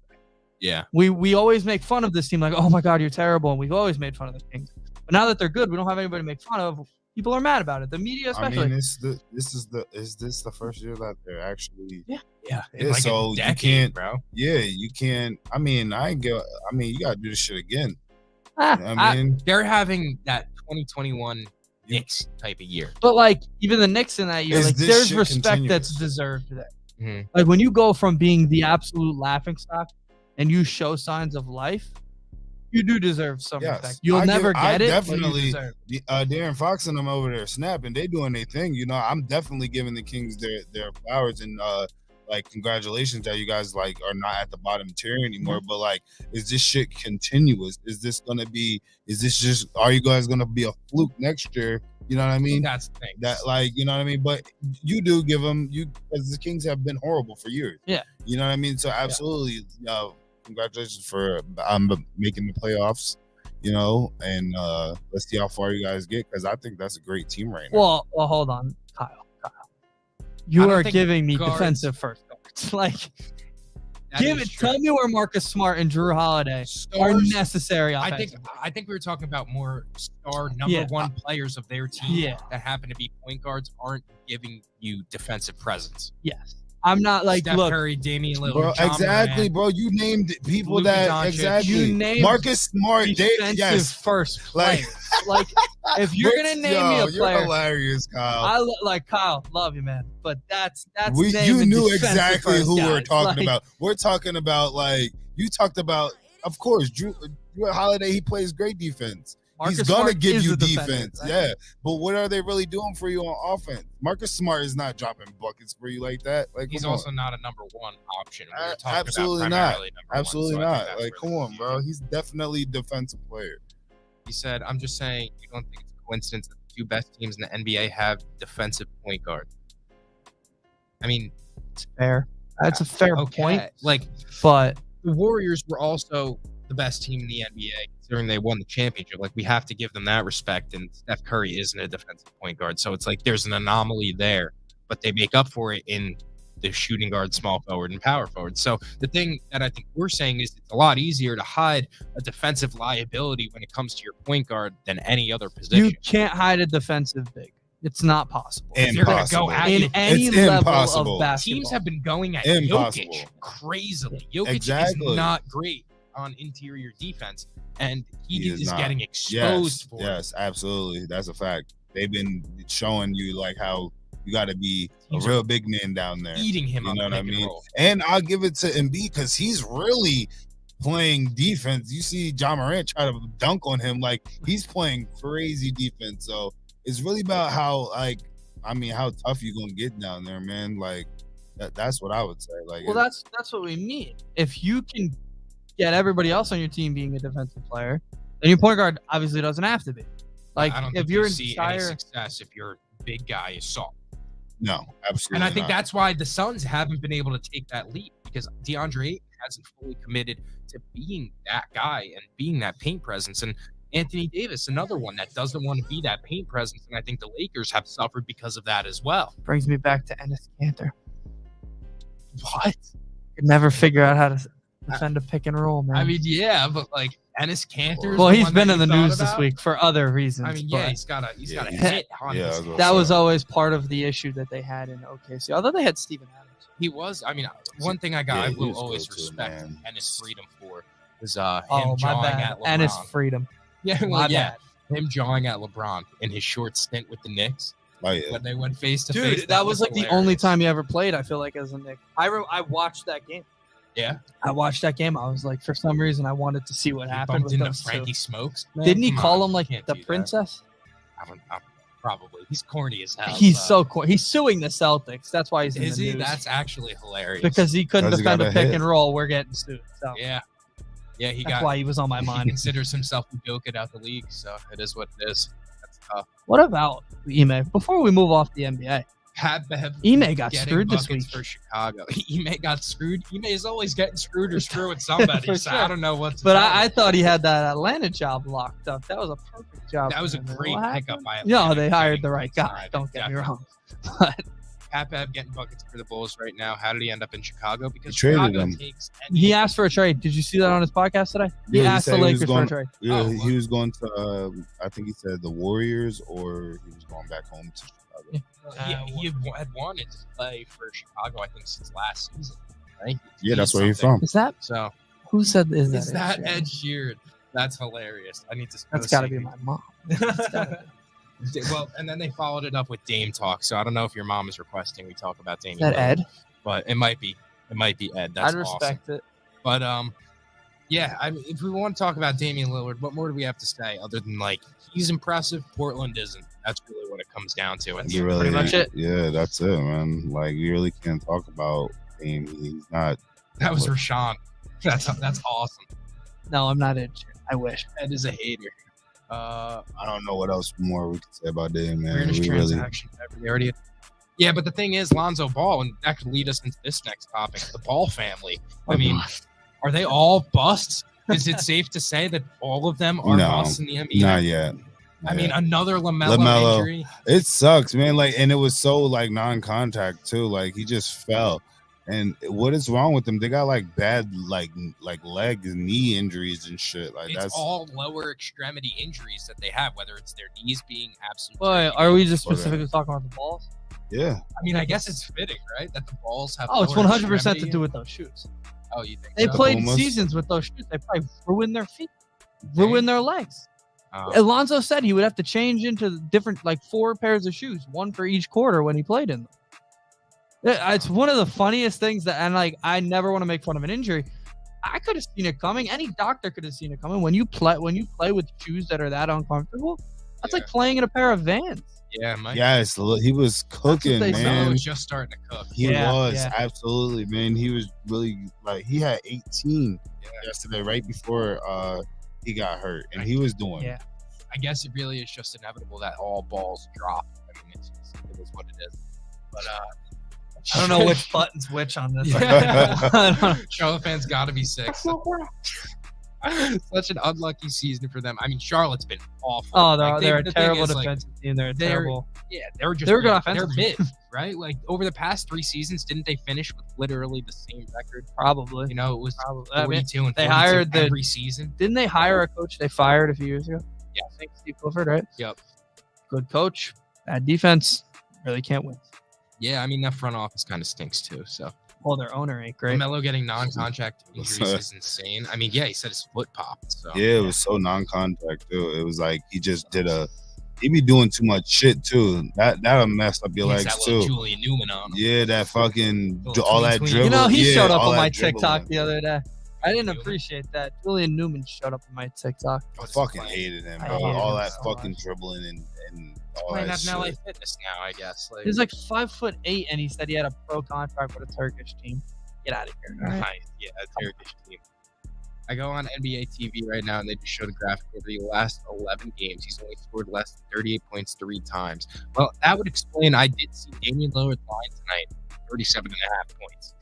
Speaker 1: Yeah.
Speaker 3: We always make fun of this team like, oh my God, you're terrible. And we've always made fun of the Kings. But now that they're good, we don't have anybody to make fun of. people are mad about it. The media, especially.
Speaker 2: I mean, is this the first year that they're actually?
Speaker 1: Yeah.
Speaker 2: Yeah, so
Speaker 1: decade,
Speaker 2: you can't,
Speaker 1: bro.
Speaker 2: Yeah, you can't. I mean, you gotta do this shit again.
Speaker 1: They're having that 2021 Knicks type of year.
Speaker 3: But like even the Knicks in that year, like there's respect
Speaker 2: continuous?
Speaker 3: that's deserved there.
Speaker 1: Mm-hmm.
Speaker 3: Like when you go from being the absolute laughingstock and you show signs of life, you do deserve some respect. You'll never get it.
Speaker 2: Definitely, Darren Fox and them over there snapping. They doing their thing. You know, I'm definitely giving the Kings their flowers and like congratulations that you guys like are not at the bottom tier anymore. But like, is this shit continuous? Is this just? Are you guys gonna be a fluke next year? You know what I mean?
Speaker 1: That's the thing.
Speaker 2: That like, you know what I mean? But you do give them because the Kings have been horrible for years.
Speaker 3: Yeah.
Speaker 2: You know what I mean? So absolutely, congratulations for making the playoffs, you know, and let's see how far you guys get because I think that's a great team right now.
Speaker 3: Well, hold on, Kyle. You are giving me defensive first guards. Like, tell me where Marcus Smart and Drew Holiday are necessary offensively.
Speaker 1: I think we were talking about more star number one players of their team that happen to be point guards aren't giving you defensive presence.
Speaker 3: Yes. I'm not like
Speaker 1: Steph Curry, Damian Lillard,
Speaker 2: bro.
Speaker 1: John
Speaker 2: Exactly,
Speaker 1: Moran,
Speaker 2: bro. You named people
Speaker 1: Luka
Speaker 2: that
Speaker 1: Doncic.
Speaker 2: exactly.
Speaker 3: You named
Speaker 2: Marcus Smart,
Speaker 3: first player. Like if you're gonna name me a player,
Speaker 2: you're hilarious, Kyle.
Speaker 3: Kyle, love you, man. But that's
Speaker 2: you knew exactly who
Speaker 3: guys.
Speaker 2: we're talking about. We're talking about like you talked about. Of course, Drew Holiday. He plays great defense.
Speaker 3: Marcus
Speaker 2: He's gonna
Speaker 3: Smart
Speaker 2: give you defense,
Speaker 3: defender, right?
Speaker 2: Yeah. But what are they really doing for you on offense? Marcus Smart is not dropping buckets for you like that. Like
Speaker 1: he's also not a number one option. We're talking
Speaker 2: absolutely
Speaker 1: about
Speaker 2: not. Absolutely not. Like, come on, bro. He's definitely a defensive player.
Speaker 1: He said, "I'm just saying, you don't think it's a coincidence that the two best teams in the NBA have defensive point guards?" I mean,
Speaker 3: it's fair. That's a fair point.
Speaker 1: Like,
Speaker 3: but
Speaker 1: the Warriors were also the best team in the NBA considering they won the championship. Like, we have to give them that respect, and Steph Curry isn't a defensive point guard, so it's like there's an anomaly there, but they make up for it in the shooting guard, small forward, and power forward. So the thing that I think we're saying is it's a lot easier to hide a defensive liability when it comes to your point guard than any other position.
Speaker 3: You can't hide a defensive big. It's not possible.
Speaker 2: Impossible.
Speaker 3: In any level of basketball.
Speaker 1: Teams have been going at Jokic crazily. Jokic is not great on interior defense, and he is getting exposed for it.
Speaker 2: Yes, absolutely. That's a fact. They've been showing you like how you got to be a real big man down there.
Speaker 1: Eating him,
Speaker 2: you know what I mean? And I'll give it to Embiid because he's really playing defense. You see John Morant try to dunk on him, like he's playing crazy defense. So it's really about how how tough you gonna get down there, man. Like that's what I would say. Like,
Speaker 3: well, that's what we mean. If you can get everybody else on your team being a defensive player, then your point guard obviously doesn't have to be. Like,
Speaker 1: I don't
Speaker 3: if
Speaker 1: think
Speaker 3: you're
Speaker 1: you see any success if your big guy is soft.
Speaker 2: No, absolutely.
Speaker 1: And I think that's why the Suns haven't been able to take that leap because DeAndre hasn't fully committed to being that guy and being that paint presence. And Anthony Davis, another one that doesn't want to be that paint presence. And I think the Lakers have suffered because of that as well.
Speaker 3: Brings me back to Enes Kanter. What? Could never figure out how to defend a pick and roll, man.
Speaker 1: I mean, yeah, but like Enes Kanter.
Speaker 3: Well, he's been in the news this week for other reasons.
Speaker 1: I mean, yeah, he's got a hit on his head.
Speaker 3: That was always part of the issue that they had in OKC. Although they had Steven Adams.
Speaker 1: He was. I mean, one thing I will always respect Enes Freedom for is him jawing at LeBron.
Speaker 3: Enes Freedom.
Speaker 1: Yeah, well, him jawing at LeBron in his short stint with the Knicks.
Speaker 2: Oh, yeah.
Speaker 1: When they went face to face.
Speaker 3: Dude, that was like hilarious. The only time he ever played, I feel like, as a Knick. I watched that game.
Speaker 1: Yeah.
Speaker 3: I watched that game. I was like, for some reason, I wanted to see what happened with those
Speaker 1: Frankie Smokes.
Speaker 3: Man, didn't he call him like the princess?
Speaker 1: Probably. He's corny as hell.
Speaker 3: He's so corny. He's suing the Celtics. That's why he's in the news.
Speaker 1: That's actually hilarious.
Speaker 3: Because he couldn't defend a pick and roll. We're getting sued. So.
Speaker 1: Yeah. Yeah,
Speaker 3: that's why he was on my mind.
Speaker 1: He considers himself a Jokic out the league, so it is what it is. That's tough.
Speaker 3: What about Ime? Before we move off the NBA, Ime got screwed this week
Speaker 1: for Chicago. Ime got screwed. Ime is always getting screwed or screwing somebody. So I don't know what to
Speaker 3: But I thought he had that Atlanta job locked up. That was a perfect job.
Speaker 1: That was a great pickup by Atlanta.
Speaker 3: No, they hired the right guy. Don't get me wrong. But
Speaker 1: Pat getting buckets for the Bulls right now. How did he end up in Chicago? Because
Speaker 2: traded
Speaker 1: Chicago
Speaker 2: him.
Speaker 3: He asked for a trade. Did you see that on his podcast today? He asked the Lakers for a trade.
Speaker 2: Yeah, he was going to. I think he said the Warriors, or he was going back home to Chicago.
Speaker 1: He had wanted to play for Chicago, I think, since last season. Right?
Speaker 2: Yeah, that's where he's from.
Speaker 3: Is that
Speaker 1: so?
Speaker 3: Who said is
Speaker 1: that Ed Sheeran? That's hilarious. I need to.
Speaker 3: That's got to be my mom.
Speaker 1: Well, and then they followed it up with Dame talk. So I don't know if your mom is requesting we talk about Dame.
Speaker 3: Is that Ed?
Speaker 1: But it might be. It might be Ed. That's
Speaker 3: I'd respect
Speaker 1: awesome.
Speaker 3: it.
Speaker 1: But yeah. I mean, if we want to talk about Damian Lillard, what more do we have to say other than like he's impressive? Portland isn't. That's really what it comes down to. And
Speaker 2: really,
Speaker 3: pretty much it.
Speaker 2: Yeah, that's it, man. Like we really can't talk about Dame. He's not.
Speaker 1: That was Rashawn. That's awesome.
Speaker 3: No, I'm not Ed. I wish.
Speaker 1: Ed is a hater.
Speaker 2: I don't know what else more we can say about Dame, man.
Speaker 1: Weirdest transaction ever. They already. Yeah, but the thing is, Lonzo Ball, and that could lead us into this next topic: the Ball family. I mean, are they all busts? Is it safe to say that all of them are busts in the NBA?
Speaker 2: Not yet.
Speaker 1: I mean, another LaMelo injury.
Speaker 2: It sucks, man. Like, and it was so like non-contact too. Like he just fell. And what is wrong with them? They got like bad like leg and knee injuries and shit. Like
Speaker 1: it's
Speaker 2: that's
Speaker 1: all lower extremity injuries that they have, whether it's their knees being absolutely.
Speaker 3: Wait, are we just specifically talking about the balls?
Speaker 2: Yeah.
Speaker 1: I mean, I guess it's fitting, right? That the balls have.
Speaker 3: Oh, it's 100% to do with those shoes.
Speaker 1: Oh, you think
Speaker 3: they
Speaker 1: so?
Speaker 3: played seasons with those shoes? They probably ruined their feet, ruined their legs. Alonzo said he would have to change into different, like 4 pairs of shoes, 1 for each quarter when he played in them. It's one of the funniest things that, and like, I never want to make fun of an injury. I could have seen it coming. Any doctor could have seen it coming. When you play with shoes that are that uncomfortable, that's like playing in a pair of Vans.
Speaker 1: Yeah, Mike.
Speaker 2: Yes, he was cooking, man.
Speaker 1: He was just starting to cook.
Speaker 2: He was absolutely, man. He was really like he had 18 yesterday, right before he got hurt, and he was doing.
Speaker 1: Yeah, I guess it really is just inevitable that all balls drop. I mean, it is what it is. But
Speaker 3: I don't know which button's which on this.
Speaker 1: Charlotte fans got to be sick. Such an unlucky season for them. I mean, Charlotte's been awful.
Speaker 3: Oh, they're a terrible defensive team. They're terrible.
Speaker 1: Yeah, they're mid, right? Like over the past 3 seasons, didn't they finish with literally the same record?
Speaker 3: Probably.
Speaker 1: You know, it was 42 and 42
Speaker 3: they hired
Speaker 1: every season.
Speaker 3: Didn't they hire a coach they fired a few years ago?
Speaker 1: Yeah,
Speaker 3: I think Steve Clifford, right?
Speaker 1: Yep.
Speaker 3: Good coach, bad defense. Really can't win.
Speaker 1: Yeah, I mean that front office kind of stinks too. So,
Speaker 3: their owner ain't great.
Speaker 1: Melo getting non-contact injuries is insane. I mean, yeah, he said his foot popped. So
Speaker 2: yeah, it was so non-contact too. It was like he just did he be doing too much shit too. That'll mess up your legs
Speaker 1: that
Speaker 2: too.
Speaker 1: Julian Newman on him.
Speaker 2: Yeah, that fucking all that dribble.
Speaker 3: You know, he showed up on my TikTok the other day. I didn't appreciate that. Julian Newman showed up on my TikTok.
Speaker 2: I fucking hated him, bro. All that fucking dribbling and all that shit.
Speaker 1: LA Fitness now, I guess. Like,
Speaker 3: he's like 5'8", and he said he had a pro contract with a Turkish team. Get out of here.
Speaker 1: Right? Yeah, a Turkish team. I go on NBA TV right now, and they just showed a graphic over the last 11 games. He's only scored less than 38 points 3 times. Well, that would explain. I did see Damian Lillard's line tonight, 37.5 points.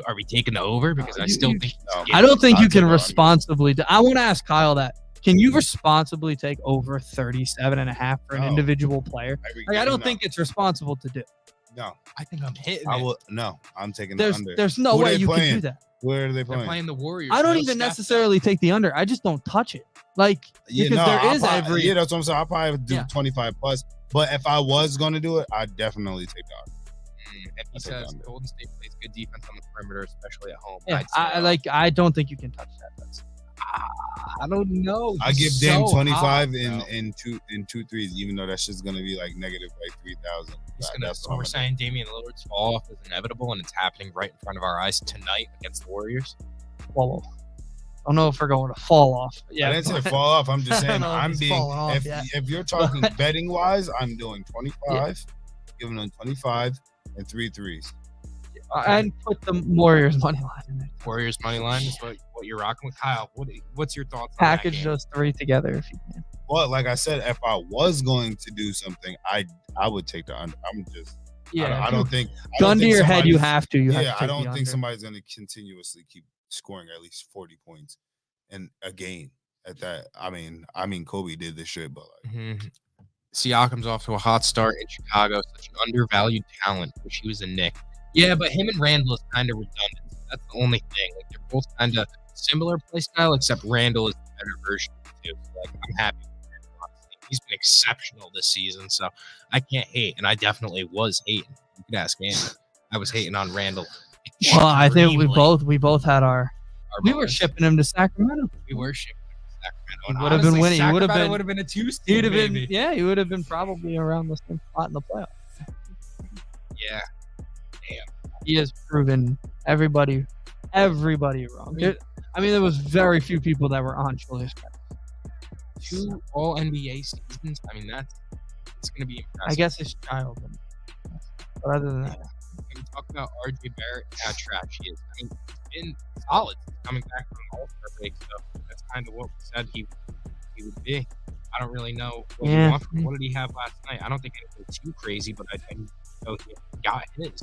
Speaker 1: Are we taking the over? Because I still think.
Speaker 3: I don't think you can responsibly. I want to ask Kyle that. Can you responsibly take over 37.5 for an individual player? Like, I don't think it's responsible to do.
Speaker 2: No,
Speaker 1: I think I'm hitting.
Speaker 2: I'm taking the under.
Speaker 3: There's no way you can do that.
Speaker 2: Where are they playing?
Speaker 1: They're playing the Warriors.
Speaker 3: I don't even necessarily take the under. I just don't touch it. Like, because there is every.
Speaker 2: Yeah, that's what I'm saying. I'll probably do 25 plus. But if I was going to do it, I'd definitely take the under.
Speaker 1: And he says Golden State plays good defense on the perimeter, especially at home.
Speaker 3: Yeah, I don't think you can touch that.
Speaker 1: I don't know.
Speaker 2: I give Dame 25 in two threes, even though that shit's gonna be like negative like 3,000.
Speaker 1: That's what we're saying. Damian Lillard's fall off is inevitable, and it's happening right in front of our eyes tonight against the Warriors.
Speaker 3: Well, I don't know if we're going to fall off.
Speaker 2: Yeah, I didn't say fall off. I'm just saying if you're talking betting wise, I'm doing 25, giving them 25 and 3 threes.
Speaker 3: And put the Warriors money line in there.
Speaker 1: Warriors money line is what you're rocking with, Kyle. What's your thoughts?
Speaker 3: Package those 3 together if you can.
Speaker 2: Well, like I said, if I was going to do something, I would take the under. I'm just I don't think
Speaker 3: gun to your head. You have to.
Speaker 2: I don't think somebody's going to continuously keep scoring at least 40 points in a game. At that, I mean, Kobe did this shit, but like.
Speaker 1: Siakam's off to a hot start in Chicago. Such an undervalued talent. Wish he was a Knick. Yeah, but him and Randall is kind of redundant. That's the only thing. Like, they're both kind of similar play style, except Randall is the better version of the two. So, like, I'm happy with Randall, honestly. He's been exceptional this season, so I can't hate. And I definitely was hating. You could ask Andy. I was hating on Randall.
Speaker 3: Well, I think we both had our we were
Speaker 1: moments.
Speaker 3: shipping him to Sacramento.
Speaker 1: We were shipping him to Sacramento.
Speaker 3: He
Speaker 1: And
Speaker 3: would have been
Speaker 1: honestly,
Speaker 3: winning. He would have
Speaker 1: Sacramento
Speaker 3: been.
Speaker 1: would have been a 2 seed.
Speaker 3: He'd have been.
Speaker 1: maybe.
Speaker 3: Yeah, he would have been probably around the same spot in the playoffs.
Speaker 1: Yeah.
Speaker 3: He has proven everybody wrong. There was very few people that were on Julius Randle.
Speaker 1: 2 all NBA seasons. I mean, it's going to be impressive.
Speaker 3: I guess his child. But other than that,
Speaker 1: When we talk about RJ Barrett, how trash he is. I mean, he's been solid coming back from the All-Star break, so that's kind of what we said he would be. I don't really know what he wants from him. What did he have last night? I don't think anything too crazy, but I know he got his.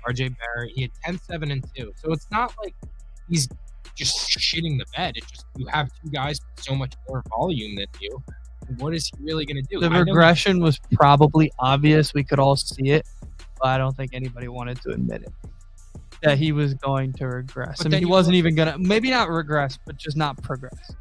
Speaker 1: RJ Barrett, he had 10, 7, and 2. So it's not like he's just shitting the bed. It's just you have 2 guys with so much more volume than you. What is he really going to do?
Speaker 3: the regression was probably obvious. We could all see it, but I don't think anybody wanted to admit it. That he was going to regress.
Speaker 1: But
Speaker 3: I mean, he wasn't even going to, maybe not regress, but just not progress.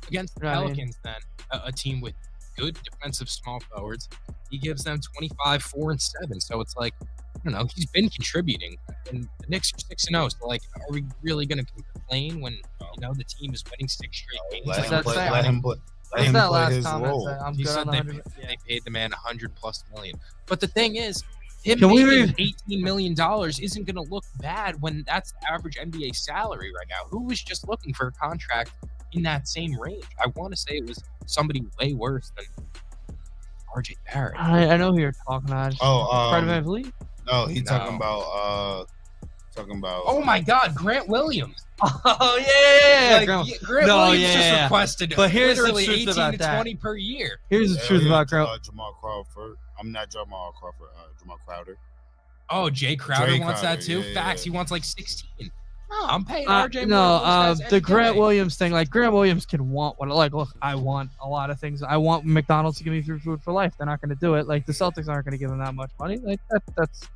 Speaker 1: Against the Pelicans, then, a team with good defensive small forwards, he gives them 25, 4, and 7. So it's like, I don't know, he's been contributing. And the Knicks are 6-0. So, like, are we really going to complain when, the team is winning 6 straight games?
Speaker 2: Let
Speaker 3: Like,
Speaker 2: him play.
Speaker 3: What's that last
Speaker 2: his
Speaker 3: comment?
Speaker 2: role.
Speaker 3: I'm
Speaker 1: He
Speaker 3: good
Speaker 1: said
Speaker 3: on the
Speaker 1: they
Speaker 3: 100.
Speaker 1: they paid the man $100+ million. But the thing is, him
Speaker 3: Can we
Speaker 1: making $18 million isn't going to look bad when that's the average NBA salary right now. Who was just looking for a contract in that same range? I want to say it was somebody way worse than RJ Barrett.
Speaker 3: I know who you're talking about. Fred VanVleet?
Speaker 2: No, he's
Speaker 1: No.
Speaker 2: talking about
Speaker 1: Oh my God, Grant Williams!
Speaker 3: Oh yeah.
Speaker 1: Grant
Speaker 3: No,
Speaker 1: Williams
Speaker 3: yeah.
Speaker 1: just requested,
Speaker 3: But here's the
Speaker 1: literally
Speaker 3: truth
Speaker 1: 18
Speaker 3: about
Speaker 1: to
Speaker 3: that.
Speaker 1: 20 per year.
Speaker 3: Here's the truth about Grant.
Speaker 2: Jamal Crawford. I'm not Jamal Crawford. Jamal Crowder.
Speaker 1: Oh, Jay Crowder
Speaker 2: Jay
Speaker 1: wants
Speaker 2: Crowder,
Speaker 1: that too.
Speaker 2: yeah,
Speaker 1: Facts.
Speaker 2: yeah.
Speaker 1: He wants like 16. No, I'm paying RJ.
Speaker 3: The Grant Williams thing, like Grant Williams can want what, like, look, I want a lot of things. I want McDonald's to give me free food for life. They're not going to do it. Like the Celtics aren't going to give him that much money. Like that's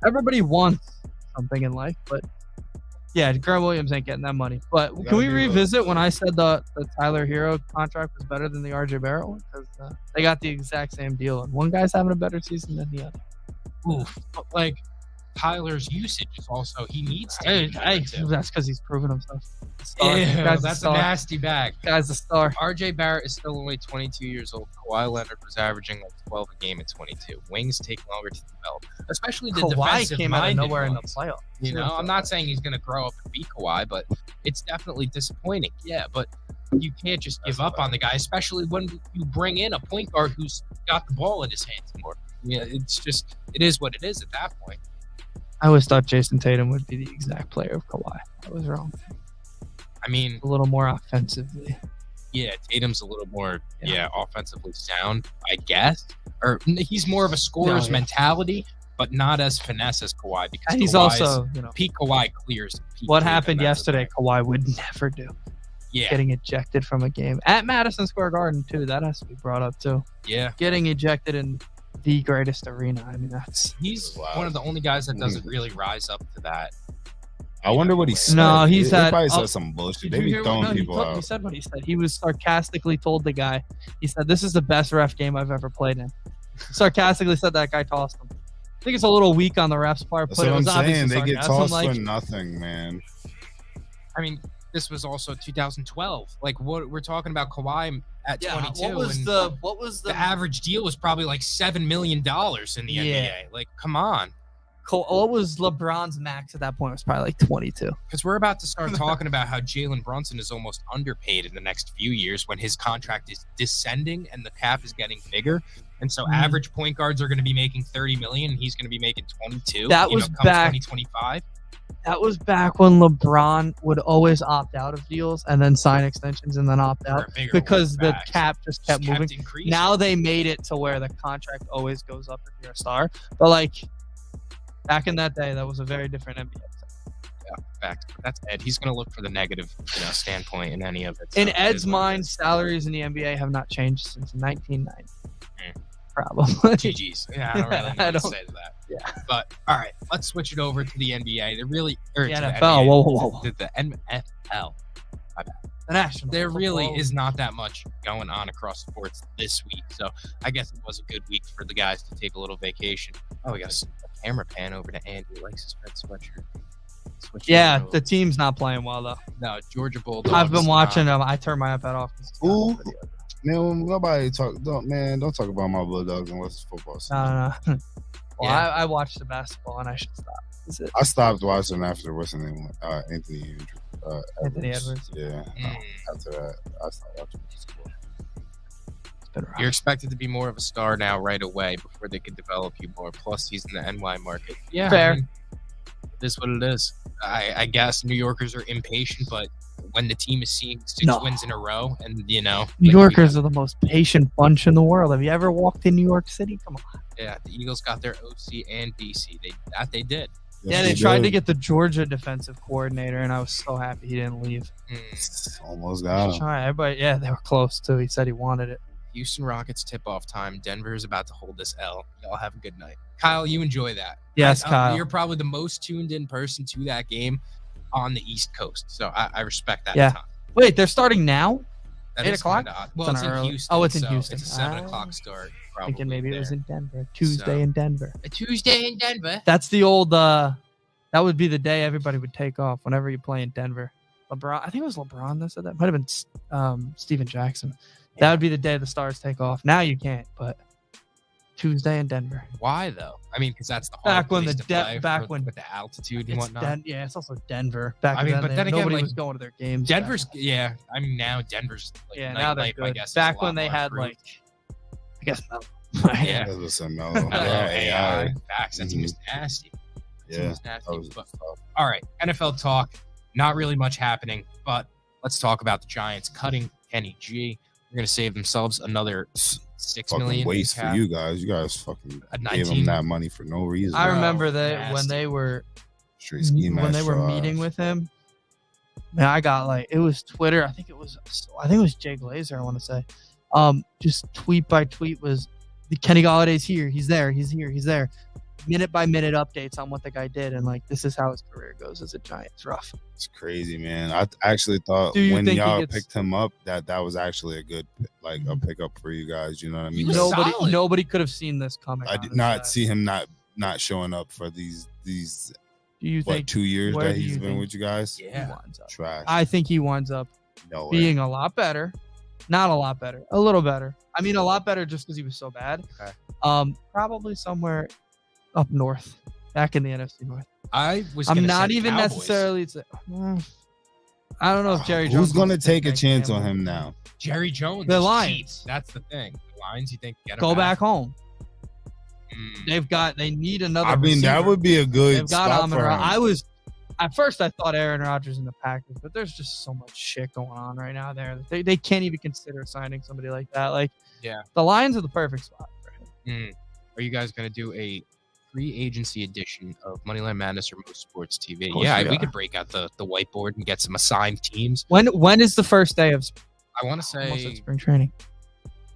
Speaker 3: everybody wants something in life, but yeah, Grant Williams ain't getting that money. But can we revisit when I said the Tyler Hero contract was better than the RJ Barrett one? Because they got the exact same deal, and one guy's having a better season than the other.
Speaker 1: Oof. But like Tyler's usage is also he needs to.
Speaker 3: That's because he's proven himself.
Speaker 1: That's a nasty bag.
Speaker 3: Guy's a star.
Speaker 1: RJ Barrett is still only 22 years old. Kawhi Leonard was averaging like 12 a game at 22. Wings take longer to develop, especially the
Speaker 3: Kawhi
Speaker 1: defensive
Speaker 3: came out of
Speaker 1: minded
Speaker 3: nowhere in the
Speaker 1: ones.
Speaker 3: playoffs.
Speaker 1: You know, I'm not saying he's going to grow up and be Kawhi, but it's definitely disappointing. Yeah, but you can't just give up on the guy, especially when you bring in a point guard who's got the ball in his hands more. Yeah, it is what it is at that point.
Speaker 3: I always thought Jason Tatum would be the exact player of Kawhi. I was wrong.
Speaker 1: I mean,
Speaker 3: A little more offensively.
Speaker 1: yeah, Tatum's a little more, offensively sound, I guess. Or he's more of a scorer's mentality, but not as finesse as Kawhi. Because
Speaker 3: And he's
Speaker 1: Kawhi's-
Speaker 3: also,
Speaker 1: Pete Kawhi clears.
Speaker 3: what happened yesterday, Kawhi would never do.
Speaker 1: Yeah,
Speaker 3: Getting ejected from a game at Madison Square Garden, too. That has to be brought up, too.
Speaker 1: yeah.
Speaker 3: Getting ejected in the greatest arena. I mean,
Speaker 1: He's one of the only guys that doesn't really rise up to that.
Speaker 2: I wonder what he said.
Speaker 3: No,
Speaker 2: he
Speaker 3: had-
Speaker 2: probably said some bullshit. They be throwing people
Speaker 3: He
Speaker 2: out.
Speaker 3: said what he said. He was sarcastically told the guy, he said, "This is the best ref game I've ever played in." Sarcastically said that guy tossed him. I think it's a little weak on the ref's part,
Speaker 2: That's
Speaker 3: but
Speaker 2: what
Speaker 3: it was
Speaker 2: I'm saying.
Speaker 3: obviously
Speaker 2: They get
Speaker 3: sarcasm,
Speaker 2: tossed
Speaker 3: like,
Speaker 2: for nothing, man.
Speaker 1: I mean, this was also 2012. Like, what we're talking about Kawhi at 22.
Speaker 3: what was
Speaker 1: the average deal was probably like $7 million in the NBA. Like, come on.
Speaker 3: what was LeBron's max at that point? It was probably like 22.
Speaker 1: Because we're about to start talking about how Jalen Brunson is almost underpaid in the next few years when his contract is descending and the cap is getting bigger. And so average point guards are going to be making $30 million and he's going to be making 22.
Speaker 3: That was back
Speaker 1: 2025.
Speaker 3: That was back when LeBron would always opt out of deals and then sign extensions and then opt out because the cap just kept moving.
Speaker 1: Increasing.
Speaker 3: Now they made it to where the contract always goes up if you're a star. But like back in that day, that was a very different NBA.
Speaker 1: Facts. That's Ed. He's going to look for the negative, standpoint in any of it.
Speaker 3: In Ed's mind, salaries in the NBA have not changed since 1990. Probably.
Speaker 1: GG's. Yeah, I don't really know what to say to that.
Speaker 3: Yeah.
Speaker 1: But all right, let's switch it over to the NBA. They're really
Speaker 3: the NFL. Whoa.
Speaker 1: The NFL.
Speaker 3: The national.
Speaker 1: There really is not that much going on across sports this week, so I guess it was a good week for the guys to take a little vacation. Oh, we got a camera pan over to Andy. He likes his red sweatshirt.
Speaker 3: Yeah, the team's not playing well though.
Speaker 1: No, Georgia Bulldogs.
Speaker 3: I've been watching them. I turned my iPad off.
Speaker 2: Ooh. Man, nobody talk. Don't talk about my Bulldogs unless it's football.
Speaker 3: No. Well,
Speaker 1: Yeah.
Speaker 3: I watched the basketball and I should stop. That's it.
Speaker 2: I stopped watching after what's his name? Anthony
Speaker 3: Edwards.
Speaker 2: Yeah. After that, I stopped watching basketball.
Speaker 3: It's been rough.
Speaker 1: You're expected to be more of a star now right away before they can develop you more. Plus, he's in the NY market. Yeah,
Speaker 3: Fair.
Speaker 1: It is what it is. I guess New Yorkers are impatient, but when the team is seeing 6 wins in a row, and
Speaker 3: New Yorkers are the most patient bunch in the world. Have you ever walked in New York City? Come on.
Speaker 1: Yeah, the Eagles got their OC and DC. They did.
Speaker 3: Yeah, they tried to get the Georgia defensive coordinator, and I was so happy he didn't leave.
Speaker 2: Almost got him.
Speaker 3: Everybody, yeah, they were close too. He said he wanted it.
Speaker 1: Houston Rockets tip-off time. Denver is about to hold this L. Y'all have a good night. Kyle, you enjoy that.
Speaker 3: Yes, Kyle.
Speaker 1: You're probably the most tuned in person to that game on the East Coast, so I respect that.
Speaker 3: Yeah.
Speaker 1: Time.
Speaker 3: Wait, they're starting now?
Speaker 1: That
Speaker 3: 8
Speaker 1: is
Speaker 3: o'clock?
Speaker 1: kinda odd. Well, it's in Houston.
Speaker 3: Oh, it's in
Speaker 1: so
Speaker 3: Houston.
Speaker 1: It's a 7 o'clock start. Probably
Speaker 3: Thinking maybe it was
Speaker 1: there.
Speaker 3: in Denver. Tuesday in Denver.
Speaker 1: A Tuesday in Denver.
Speaker 3: That's the old. That would be the day everybody would take off whenever you play in Denver. LeBron, I think it was LeBron that said that. Might have been Steven Jackson. That would be the day the Stars take off. Now you can't, but Tuesday in Denver.
Speaker 1: Why though? I mean, because that's the hard
Speaker 3: Back when
Speaker 1: place
Speaker 3: the
Speaker 1: to play with the altitude and
Speaker 3: It's
Speaker 1: whatnot.
Speaker 3: yeah, it's also Denver. Back
Speaker 1: I mean,
Speaker 3: then,
Speaker 1: but then again,
Speaker 3: nobody
Speaker 1: like,
Speaker 3: was going to their games.
Speaker 1: Denver's, yeah. I mean, now Denver's like
Speaker 3: now they're
Speaker 1: nightlife,
Speaker 3: good.
Speaker 1: I guess. is
Speaker 3: Back
Speaker 1: a lot
Speaker 3: when they
Speaker 1: more
Speaker 3: had
Speaker 1: improved.
Speaker 3: I guess no.
Speaker 1: Yeah.
Speaker 2: That was some
Speaker 1: Oh,
Speaker 2: yeah, AI.
Speaker 1: Facts. That team is nasty. That team
Speaker 2: Yeah.
Speaker 1: is nasty.
Speaker 2: That was
Speaker 1: But-
Speaker 2: tough.
Speaker 1: all right, NFL talk. Not really much happening, but let's talk about the Giants cutting Kenny G. They're going to save themselves another $6
Speaker 2: Fucking
Speaker 1: million.
Speaker 2: waste for you guys. You guys fucking
Speaker 1: A
Speaker 2: gave
Speaker 1: 19
Speaker 2: them that money for no reason.
Speaker 3: I
Speaker 1: Bro,
Speaker 3: remember that when
Speaker 1: nasty.
Speaker 3: they were
Speaker 2: Straight ski
Speaker 3: when they were
Speaker 2: mask
Speaker 3: meeting
Speaker 2: drive.
Speaker 3: with him. Man, I got it was Twitter. I think it was Jay Glazer. I want to say, just tweet by tweet was the Kenny Galladay's here. He's there. He's here. He's there. Minute by minute updates on what the guy did, and this is how his career goes as a Giant. It's rough.
Speaker 2: It's crazy, man. I actually thought
Speaker 3: Do you
Speaker 2: when
Speaker 3: think he
Speaker 2: y'all
Speaker 3: gets-
Speaker 2: picked him up that was actually a good a pickup for you guys. You know what I mean?
Speaker 1: was solid.
Speaker 3: Nobody could have seen this coming.
Speaker 2: I did not see him not showing up for these
Speaker 3: Do you think
Speaker 2: 2 years
Speaker 3: where
Speaker 2: that
Speaker 3: do
Speaker 2: he's
Speaker 3: you
Speaker 2: been
Speaker 3: think
Speaker 2: with you guys?
Speaker 3: he
Speaker 1: Yeah.
Speaker 3: winds up?
Speaker 2: Trash.
Speaker 3: I think he winds up
Speaker 2: No way.
Speaker 3: being a lot better. Not a lot better. A little better. I mean, a lot better just because he was so bad.
Speaker 1: Okay.
Speaker 3: Probably somewhere up north, back in the NFC North.
Speaker 1: I was.
Speaker 3: I'm
Speaker 1: gonna
Speaker 3: not
Speaker 1: say
Speaker 3: even
Speaker 1: Cowboys.
Speaker 3: necessarily. I don't know if Jerry Jones.
Speaker 2: Who's going to
Speaker 3: wants
Speaker 2: take a
Speaker 3: make
Speaker 2: chance on
Speaker 3: gamble.
Speaker 2: him now?
Speaker 1: Jerry Jones.
Speaker 3: The
Speaker 1: is
Speaker 3: Lions.
Speaker 1: cheap. That's the thing. The Lions. You think get him
Speaker 3: Go back home.
Speaker 1: Mm.
Speaker 3: They need another.
Speaker 2: I mean, that
Speaker 3: receiver.
Speaker 2: would be a good
Speaker 3: They've got
Speaker 2: spot
Speaker 3: Amon
Speaker 2: for
Speaker 3: Ra.
Speaker 2: him.
Speaker 3: At first I thought Aaron Rodgers in the Packers, but there's just so much shit going on right now there. They can't even consider signing somebody like that.
Speaker 1: Yeah.
Speaker 3: The Lions are the perfect spot for him.
Speaker 1: Are you guys going to do a free agency edition of Moneyline Madness or MoSports TV?
Speaker 3: course
Speaker 1: Yeah,
Speaker 3: we
Speaker 1: we
Speaker 3: are.
Speaker 1: could break out the whiteboard and get some assigned teams.
Speaker 3: When is the first day of
Speaker 1: I want to
Speaker 3: almost
Speaker 1: say
Speaker 3: at spring training?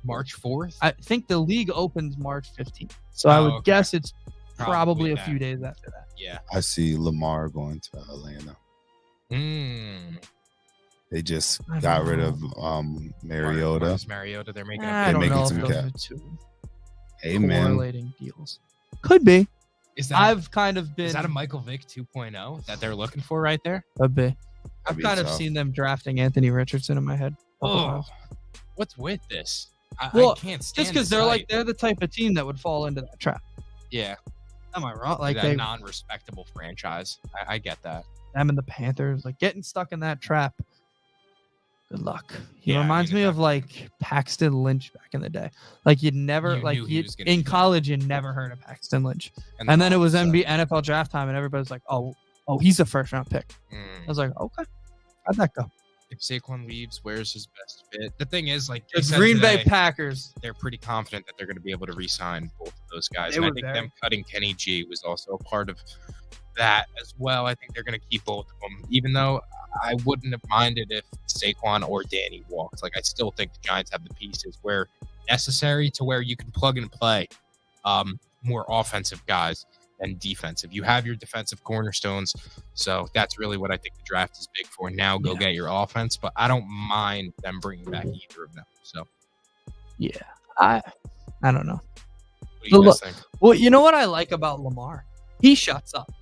Speaker 1: March 4th.
Speaker 3: I think the league opens March 15th. So I would
Speaker 1: okay.
Speaker 3: guess it's probably a
Speaker 1: that.
Speaker 3: few days after that.
Speaker 1: Yeah.
Speaker 2: I see Lamar going to Atlanta. They just
Speaker 3: I
Speaker 2: got
Speaker 3: don't
Speaker 2: rid
Speaker 3: know.
Speaker 2: of Mariota.
Speaker 1: Marcus Mariota. They're making
Speaker 3: I
Speaker 1: a
Speaker 3: don't
Speaker 2: making
Speaker 3: know if
Speaker 2: some
Speaker 3: those
Speaker 2: cap.
Speaker 3: are two
Speaker 2: Hey man,
Speaker 3: correlating deals. Could be.
Speaker 1: Is that
Speaker 3: I've kind of been.
Speaker 1: is that a Michael Vick 2.0 that they're looking for right there?
Speaker 3: Could be. I've
Speaker 2: That'd be
Speaker 3: kind of
Speaker 2: tough.
Speaker 3: seen them drafting Anthony Richardson in my head.
Speaker 1: Oh, what's with this? I
Speaker 3: Well,
Speaker 1: can't stand
Speaker 3: Just because they're the type of team that would fall into that trap.
Speaker 1: yeah,
Speaker 3: Am I wrong?
Speaker 1: that
Speaker 3: They
Speaker 1: non-respectable franchise. I get that.
Speaker 3: them and the Panthers, getting stuck in that trap. Good luck. He
Speaker 1: Yeah, I
Speaker 3: reminds
Speaker 1: mean,
Speaker 3: me
Speaker 1: if
Speaker 3: of Paxton Lynch back in the day. You'd never
Speaker 1: You knew he was gonna
Speaker 3: in
Speaker 1: be good.
Speaker 3: college you never heard of Paxton Lynch, and then it
Speaker 1: all
Speaker 3: was
Speaker 1: of a sudden,
Speaker 3: NFL draft time, and everybody's like, oh, he's a first round pick. I was like, okay, how'd that go?
Speaker 1: If Saquon leaves, where's his best fit? The thing is, they
Speaker 3: The
Speaker 1: said
Speaker 3: Green Bay
Speaker 1: today,
Speaker 3: Packers.
Speaker 1: they're pretty confident that they're going to be able to re-sign both of those guys.
Speaker 3: They
Speaker 1: And I
Speaker 3: were
Speaker 1: think
Speaker 3: there.
Speaker 1: them cutting Kenny G was also a part of that as well. I think they're going to keep both of them, even though I wouldn't have minded if Saquon or Danny walked. Like, I still think the Giants have the pieces where necessary to where you can plug and play more offensive guys than defensive. You have your defensive cornerstones, so that's really what I think the draft is big for. Now go get your offense, but I don't mind them bringing back either of them. So,
Speaker 3: yeah, I don't know.
Speaker 1: What do you guys think?
Speaker 3: Well, you know what I like about Lamar? He shuts up.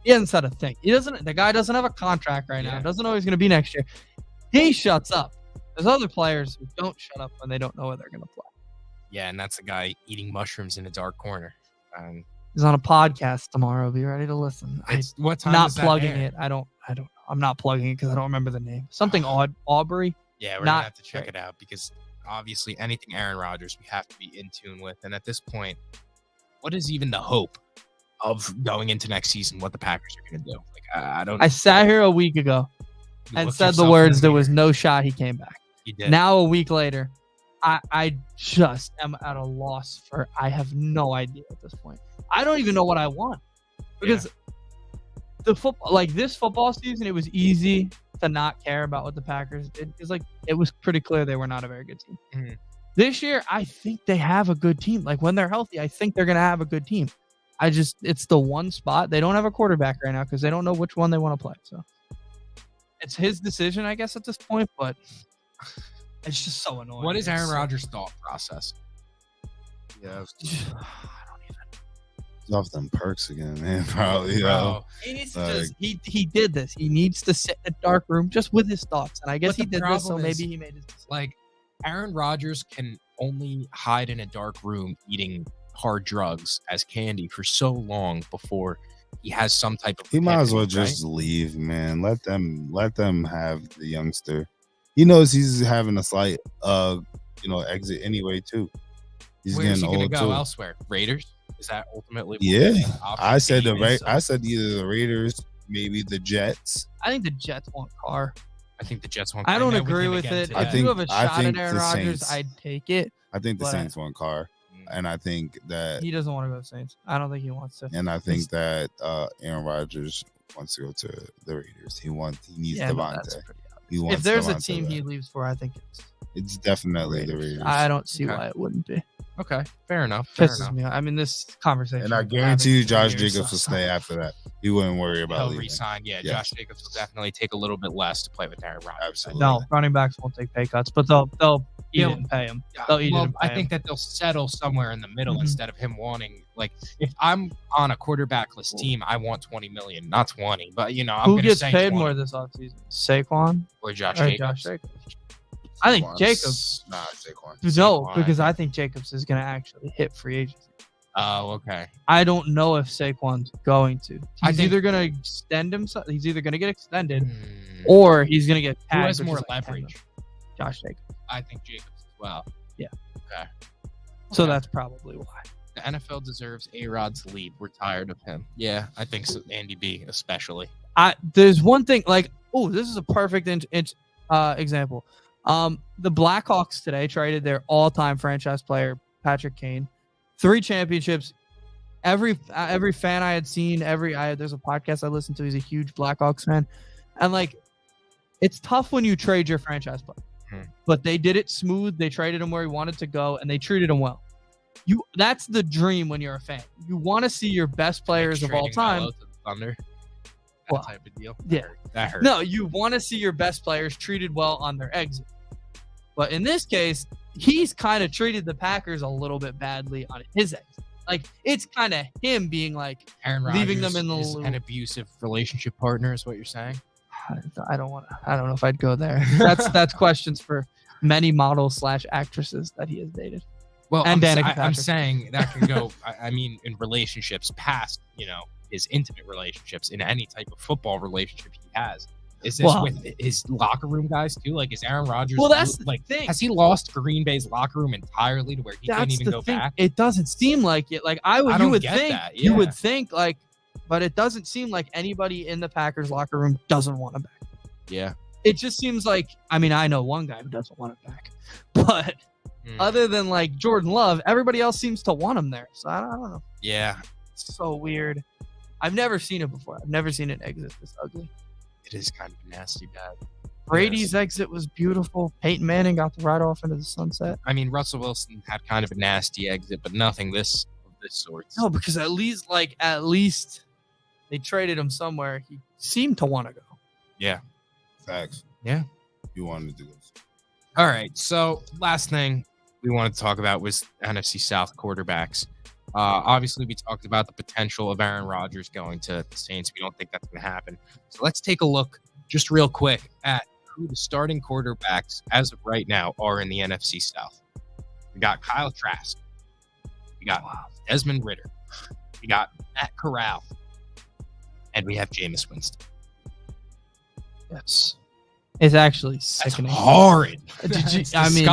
Speaker 3: He hasn't said a thing. The guy doesn't have a contract right now. Doesn't know he's going to be next year. He shuts up. There's other players who don't shut up when they don't know where they're going to play. Yeah,
Speaker 1: and that's a guy eating mushrooms in a dark corner.
Speaker 3: He's on a podcast tomorrow. Be ready to listen.
Speaker 1: What time?
Speaker 3: Not plugging it. I don't know. I'm not plugging it because I don't remember the name. Something Aubrey.
Speaker 1: Yeah, we're gonna have to check it out because obviously anything Aaron Rodgers we have to be in tune with. And at this point, what is even the hope of going into next season? What the Packers are gonna do? Like I don't.
Speaker 3: I sat here a week ago and said the words. There was no shot he came back.
Speaker 1: You did.
Speaker 3: Now a week later, I just am at a loss for. I have no idea at this point. I don't even know what I want because the football, like this football season, it was easy to not care about what the Packers did. It's like it was pretty clear they were not a very good team. Mm-hmm. This year, I think they have a good team. Like when they're healthy, I think they're gonna have a good team. It's the one spot they don't have a quarterback right now because they don't know which one they want to play. So it's his decision, I guess, at this point. But it's just so annoying.
Speaker 1: What is Aaron Rodgers' thought process?
Speaker 2: Yeah, off them perks again, man. Probably,
Speaker 3: he needs to he did this. He needs to sit in a dark room just with his thoughts, and I guess he did this, so maybe he made his decision.
Speaker 1: Like Aaron Rodgers can only hide in a dark room eating hard drugs as candy for so long before he has some type of.
Speaker 2: He might as well just leave, man. Let them have the youngster. He knows he's having a slight, exit anyway too. He's
Speaker 1: Where is
Speaker 2: getting
Speaker 1: he
Speaker 2: old
Speaker 1: gonna go
Speaker 2: too.
Speaker 1: Elsewhere? Raiders? Is that ultimately?
Speaker 2: Yeah, I said I said either the Raiders, maybe the Jets.
Speaker 3: I think the Jets want Carr.
Speaker 1: I think the Jets want.
Speaker 3: I don't agree with it. If you have a shot at Aaron Rodgers, I'd take it.
Speaker 2: I think the Saints want Carr, and I think that
Speaker 3: he doesn't want to go to the Saints. I don't think he wants to.
Speaker 2: And I think that Aaron Rodgers wants to go to the Raiders. He needs Devontae.
Speaker 3: If there's a team he leaves for, I think
Speaker 2: it's definitely the Raiders.
Speaker 3: I don't see why it wouldn't be.
Speaker 1: Okay, fair enough.
Speaker 3: Pisses me off. I mean, this conversation.
Speaker 2: And I guarantee you, Josh Jacobs will stay after that. He wouldn't worry about
Speaker 1: He'll
Speaker 2: leaving.
Speaker 1: resign. Yeah, Josh Jacobs will definitely take a little bit less to play with Aaron Rodgers.
Speaker 2: Absolutely.
Speaker 3: No, running backs won't take pay cuts, but they'll eat it and pay him.
Speaker 1: I think that they'll settle somewhere in the middle instead of him wanting, like, if I'm on a quarterbackless team, I want $20 million, not 20. But I'm
Speaker 3: who gets paid more this offseason? Saquon
Speaker 1: or Josh Jacobs?
Speaker 3: Josh Jacobs. I think Jacobs.
Speaker 2: Nah, Saquon.
Speaker 3: No, because I think Jacobs is going to actually hit free agency.
Speaker 1: Oh, okay.
Speaker 3: I don't know if Saquon's going to. He's either going to extend himself. He's either going to get extended, or he's going to get tagged.
Speaker 1: Who has more leverage?
Speaker 3: Josh Jacobs.
Speaker 1: I think Jacobs as well.
Speaker 3: Yeah.
Speaker 1: Okay.
Speaker 3: So that's probably why.
Speaker 1: The NFL deserves A-Rod's lead. We're tired of him. Yeah, I think so. Andy B. especially.
Speaker 3: There's one thing this is a perfect example. The Blackhawks today traded their all-time franchise player, Patrick Kane. 3 championships. Every fan I had seen, there's a podcast I listened to. He's a huge Blackhawks fan. And it's tough when you trade your franchise player. But they did it smooth. They traded him where he wanted to go, and they treated him well. That's the dream when you're a fan. You want to see your best players of all time.
Speaker 1: Thunder. Type of deal.
Speaker 3: Yeah.
Speaker 1: That hurt.
Speaker 3: No, you want to see your best players treated well on their exit. But in this case, he's kind of treated the Packers a little bit badly on his exit. It's kind of him being
Speaker 1: Aaron Rodgers
Speaker 3: leaving them in the
Speaker 1: is an abusive relationship partner is what you're saying.
Speaker 3: I don't know if I'd go there. That's questions for many models / actresses that he has dated.
Speaker 1: Well, I'm saying that can go. I mean, in relationships past, his intimate relationships, in any type of football relationship he has. Is this with his locker room guys too? Is Aaron Rodgers?
Speaker 3: Well, that's the thing.
Speaker 1: Has he lost Green Bay's locker room entirely to where he can't even go back?
Speaker 3: It doesn't seem like it. You would think but it doesn't seem like anybody in the Packers locker room doesn't want him back.
Speaker 1: Yeah.
Speaker 3: It just seems like, I know one guy who doesn't want him back, but other than Jordan Love, everybody else seems to want him there. So I don't know.
Speaker 1: Yeah.
Speaker 3: It's so weird. I've never seen it before. I've never seen an exit this ugly.
Speaker 1: It is kind of nasty bad.
Speaker 3: Brady's exit was beautiful. Peyton Manning got to ride off into the sunset.
Speaker 1: I mean, Russell Wilson had kind of a nasty exit, but nothing of this sort.
Speaker 3: No, because at least they traded him somewhere. He seemed to want to go.
Speaker 1: Yeah.
Speaker 2: Facts.
Speaker 1: Yeah.
Speaker 2: You wanted to go.
Speaker 1: All right. So last thing we wanted to talk about was NFC South quarterbacks. Obviously, we talked about the potential of Aaron Rodgers going to the Saints. We don't think that's going to happen. So let's take a look just real quick at who the starting quarterbacks as of right now are in the NFC South. We got Kyle Trask. We got Desmond Ridder. We got Matt Corral. And we have Jameis Winston.
Speaker 3: Yes. It's actually
Speaker 1: That's
Speaker 3: sickening.
Speaker 1: horrid.
Speaker 3: I mean,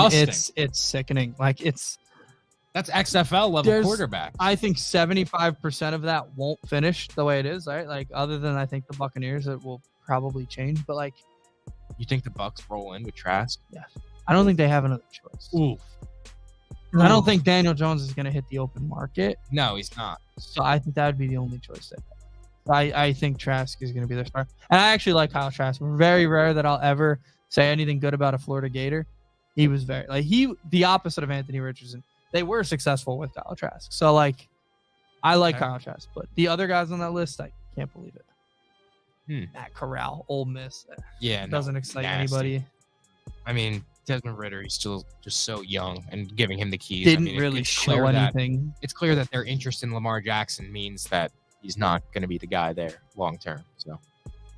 Speaker 3: it's sickening. Like
Speaker 1: that's XFL level quarterback.
Speaker 3: I think 75% of that won't finish the way it is, right? Like other than I think the Buccaneers, it will probably change. But like,
Speaker 1: you think the Bucs roll in with Trask?
Speaker 3: Yes. I don't think they have another choice.
Speaker 1: Ooh.
Speaker 3: I don't think Daniel Jones is going to hit the open market.
Speaker 1: No, he's not.
Speaker 3: So I think that would be the only choice they have. I think Trask is going to be their star. And I actually like Kyle Trask. Very rare that I'll ever say anything good about a Florida Gator. He was the opposite of Anthony Richardson. They were successful with Kyle Trask. So like, I like Kyle Trask, but the other guys on that list, I can't believe it. Matt Corral, Ole Miss.
Speaker 1: Yeah.
Speaker 3: Doesn't excite anybody.
Speaker 1: I mean, Desmond Ridder, he's still just so young, and giving him the keys
Speaker 3: didn't really show anything.
Speaker 1: It's clear that their interest in Lamar Jackson means that he's not going to be the guy there long term. So,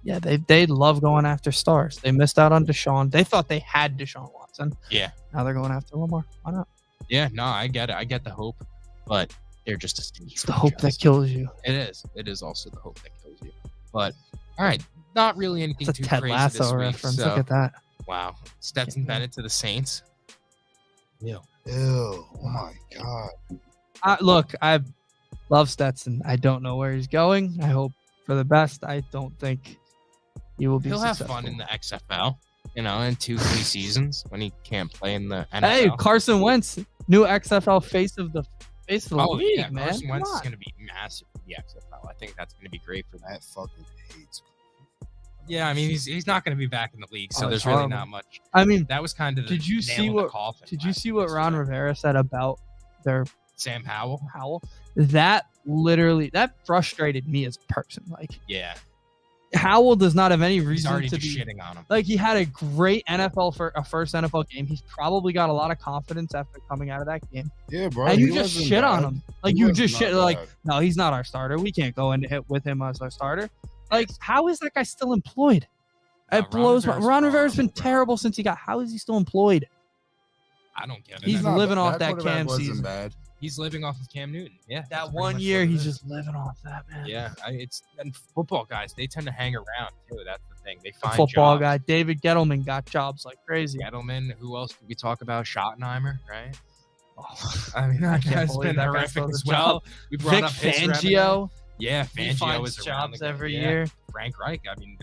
Speaker 3: yeah, they love going after stars. They missed out on Deshaun. They thought they had Deshaun Watson.
Speaker 1: Yeah.
Speaker 3: Now they're going after Lamar. Why not?
Speaker 1: Yeah, no, I get it. I get the hope, but they're just a stingy.
Speaker 3: It's the hope that kills you.
Speaker 1: It is. It is also the hope that kills you. But all right, not really anything
Speaker 3: That's
Speaker 1: too
Speaker 3: a Ted
Speaker 1: crazy
Speaker 3: Lasso
Speaker 1: this week.
Speaker 3: reference.
Speaker 1: So,
Speaker 3: Look at that.
Speaker 1: Wow, Stetson Bennett to the Saints.
Speaker 2: Ew. Oh my God.
Speaker 3: Look, I love Stetson. I don't know where he's going. I hope for the best. I don't think he will be successful.
Speaker 1: Have fun in the XFL, in 2-3 seasons when he can't play in the NFL.
Speaker 3: Hey, Carson Wentz, new XFL face of the league,
Speaker 1: yeah,
Speaker 3: man.
Speaker 1: Carson Wentz is going to be massive for the XFL. I think that's going to be great for
Speaker 2: that. Fucking hates.
Speaker 1: Yeah, I mean he's not going to be back in the league, so there's really not much.
Speaker 3: I mean,
Speaker 1: that was kind of
Speaker 3: did you see what Ron Rivera said about their
Speaker 1: Sam Howell?
Speaker 3: That frustrated me as a person. Like,
Speaker 1: yeah,
Speaker 3: Howell does not have any reason
Speaker 1: he's already
Speaker 3: to
Speaker 1: just
Speaker 3: be
Speaker 1: shitting on him.
Speaker 3: Like, he had a great first NFL game. He's probably got a lot of confidence after coming out of that game.
Speaker 2: Yeah, bro.
Speaker 3: And you just shit on him. Like, you just shit. Like, no, he's not our starter. We can't go into hit with him as our starter. Like, how is that guy still employed? It blows my. Ron Rivera's been terrible since he got. How is he still employed?
Speaker 1: I don't get it.
Speaker 3: He's living off that Cam season.
Speaker 2: Bad.
Speaker 1: He's living off of Cam Newton. Yeah,
Speaker 3: that 1 year he's just living off that, man.
Speaker 1: Yeah, and football guys, they tend to hang around too. That's the thing. They find
Speaker 3: football
Speaker 1: jobs.
Speaker 3: Guy David Gettleman got jobs like crazy.
Speaker 1: Gettleman. Who else did we talk about? Schottenheimer, right?
Speaker 3: Oh,
Speaker 1: I mean, that guy's been horrific as well. We brought
Speaker 3: Vic
Speaker 1: up
Speaker 3: Fangio.
Speaker 1: Yeah,
Speaker 3: Fangio is jobs every year.
Speaker 1: Frank Reich. I mean,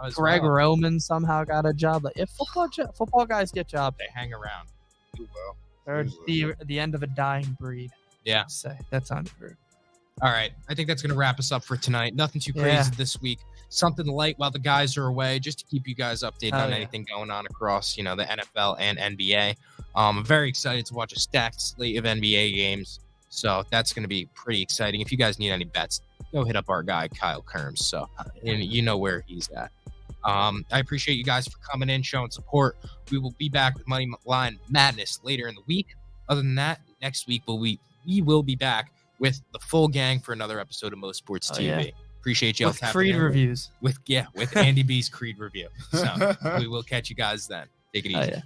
Speaker 1: as
Speaker 3: Greg Roman somehow got a job. Like, if football guys get jobs,
Speaker 1: they hang around.
Speaker 3: They're the end of a dying breed.
Speaker 1: Yeah,
Speaker 3: say that sounded rude.
Speaker 1: All right, I think that's going to wrap us up for tonight. Nothing too crazy this week. Something light while the guys are away, just to keep you guys updated on anything going on across, the NFL and NBA. I'm very excited to watch a stacked slate of NBA games. So that's going to be pretty exciting. If you guys need any bets, go hit up our guy, Kyle Kerms. So you know where he's at. I appreciate you guys for coming in, showing support. We will be back with Money Line Madness later in the week. Other than that, next week we will be back with the full gang for another episode of MoSports TV. Yeah. Appreciate you all.
Speaker 3: With Creed reviews.
Speaker 1: With Andy B's Creed review. So we will catch you guys then. Take it easy.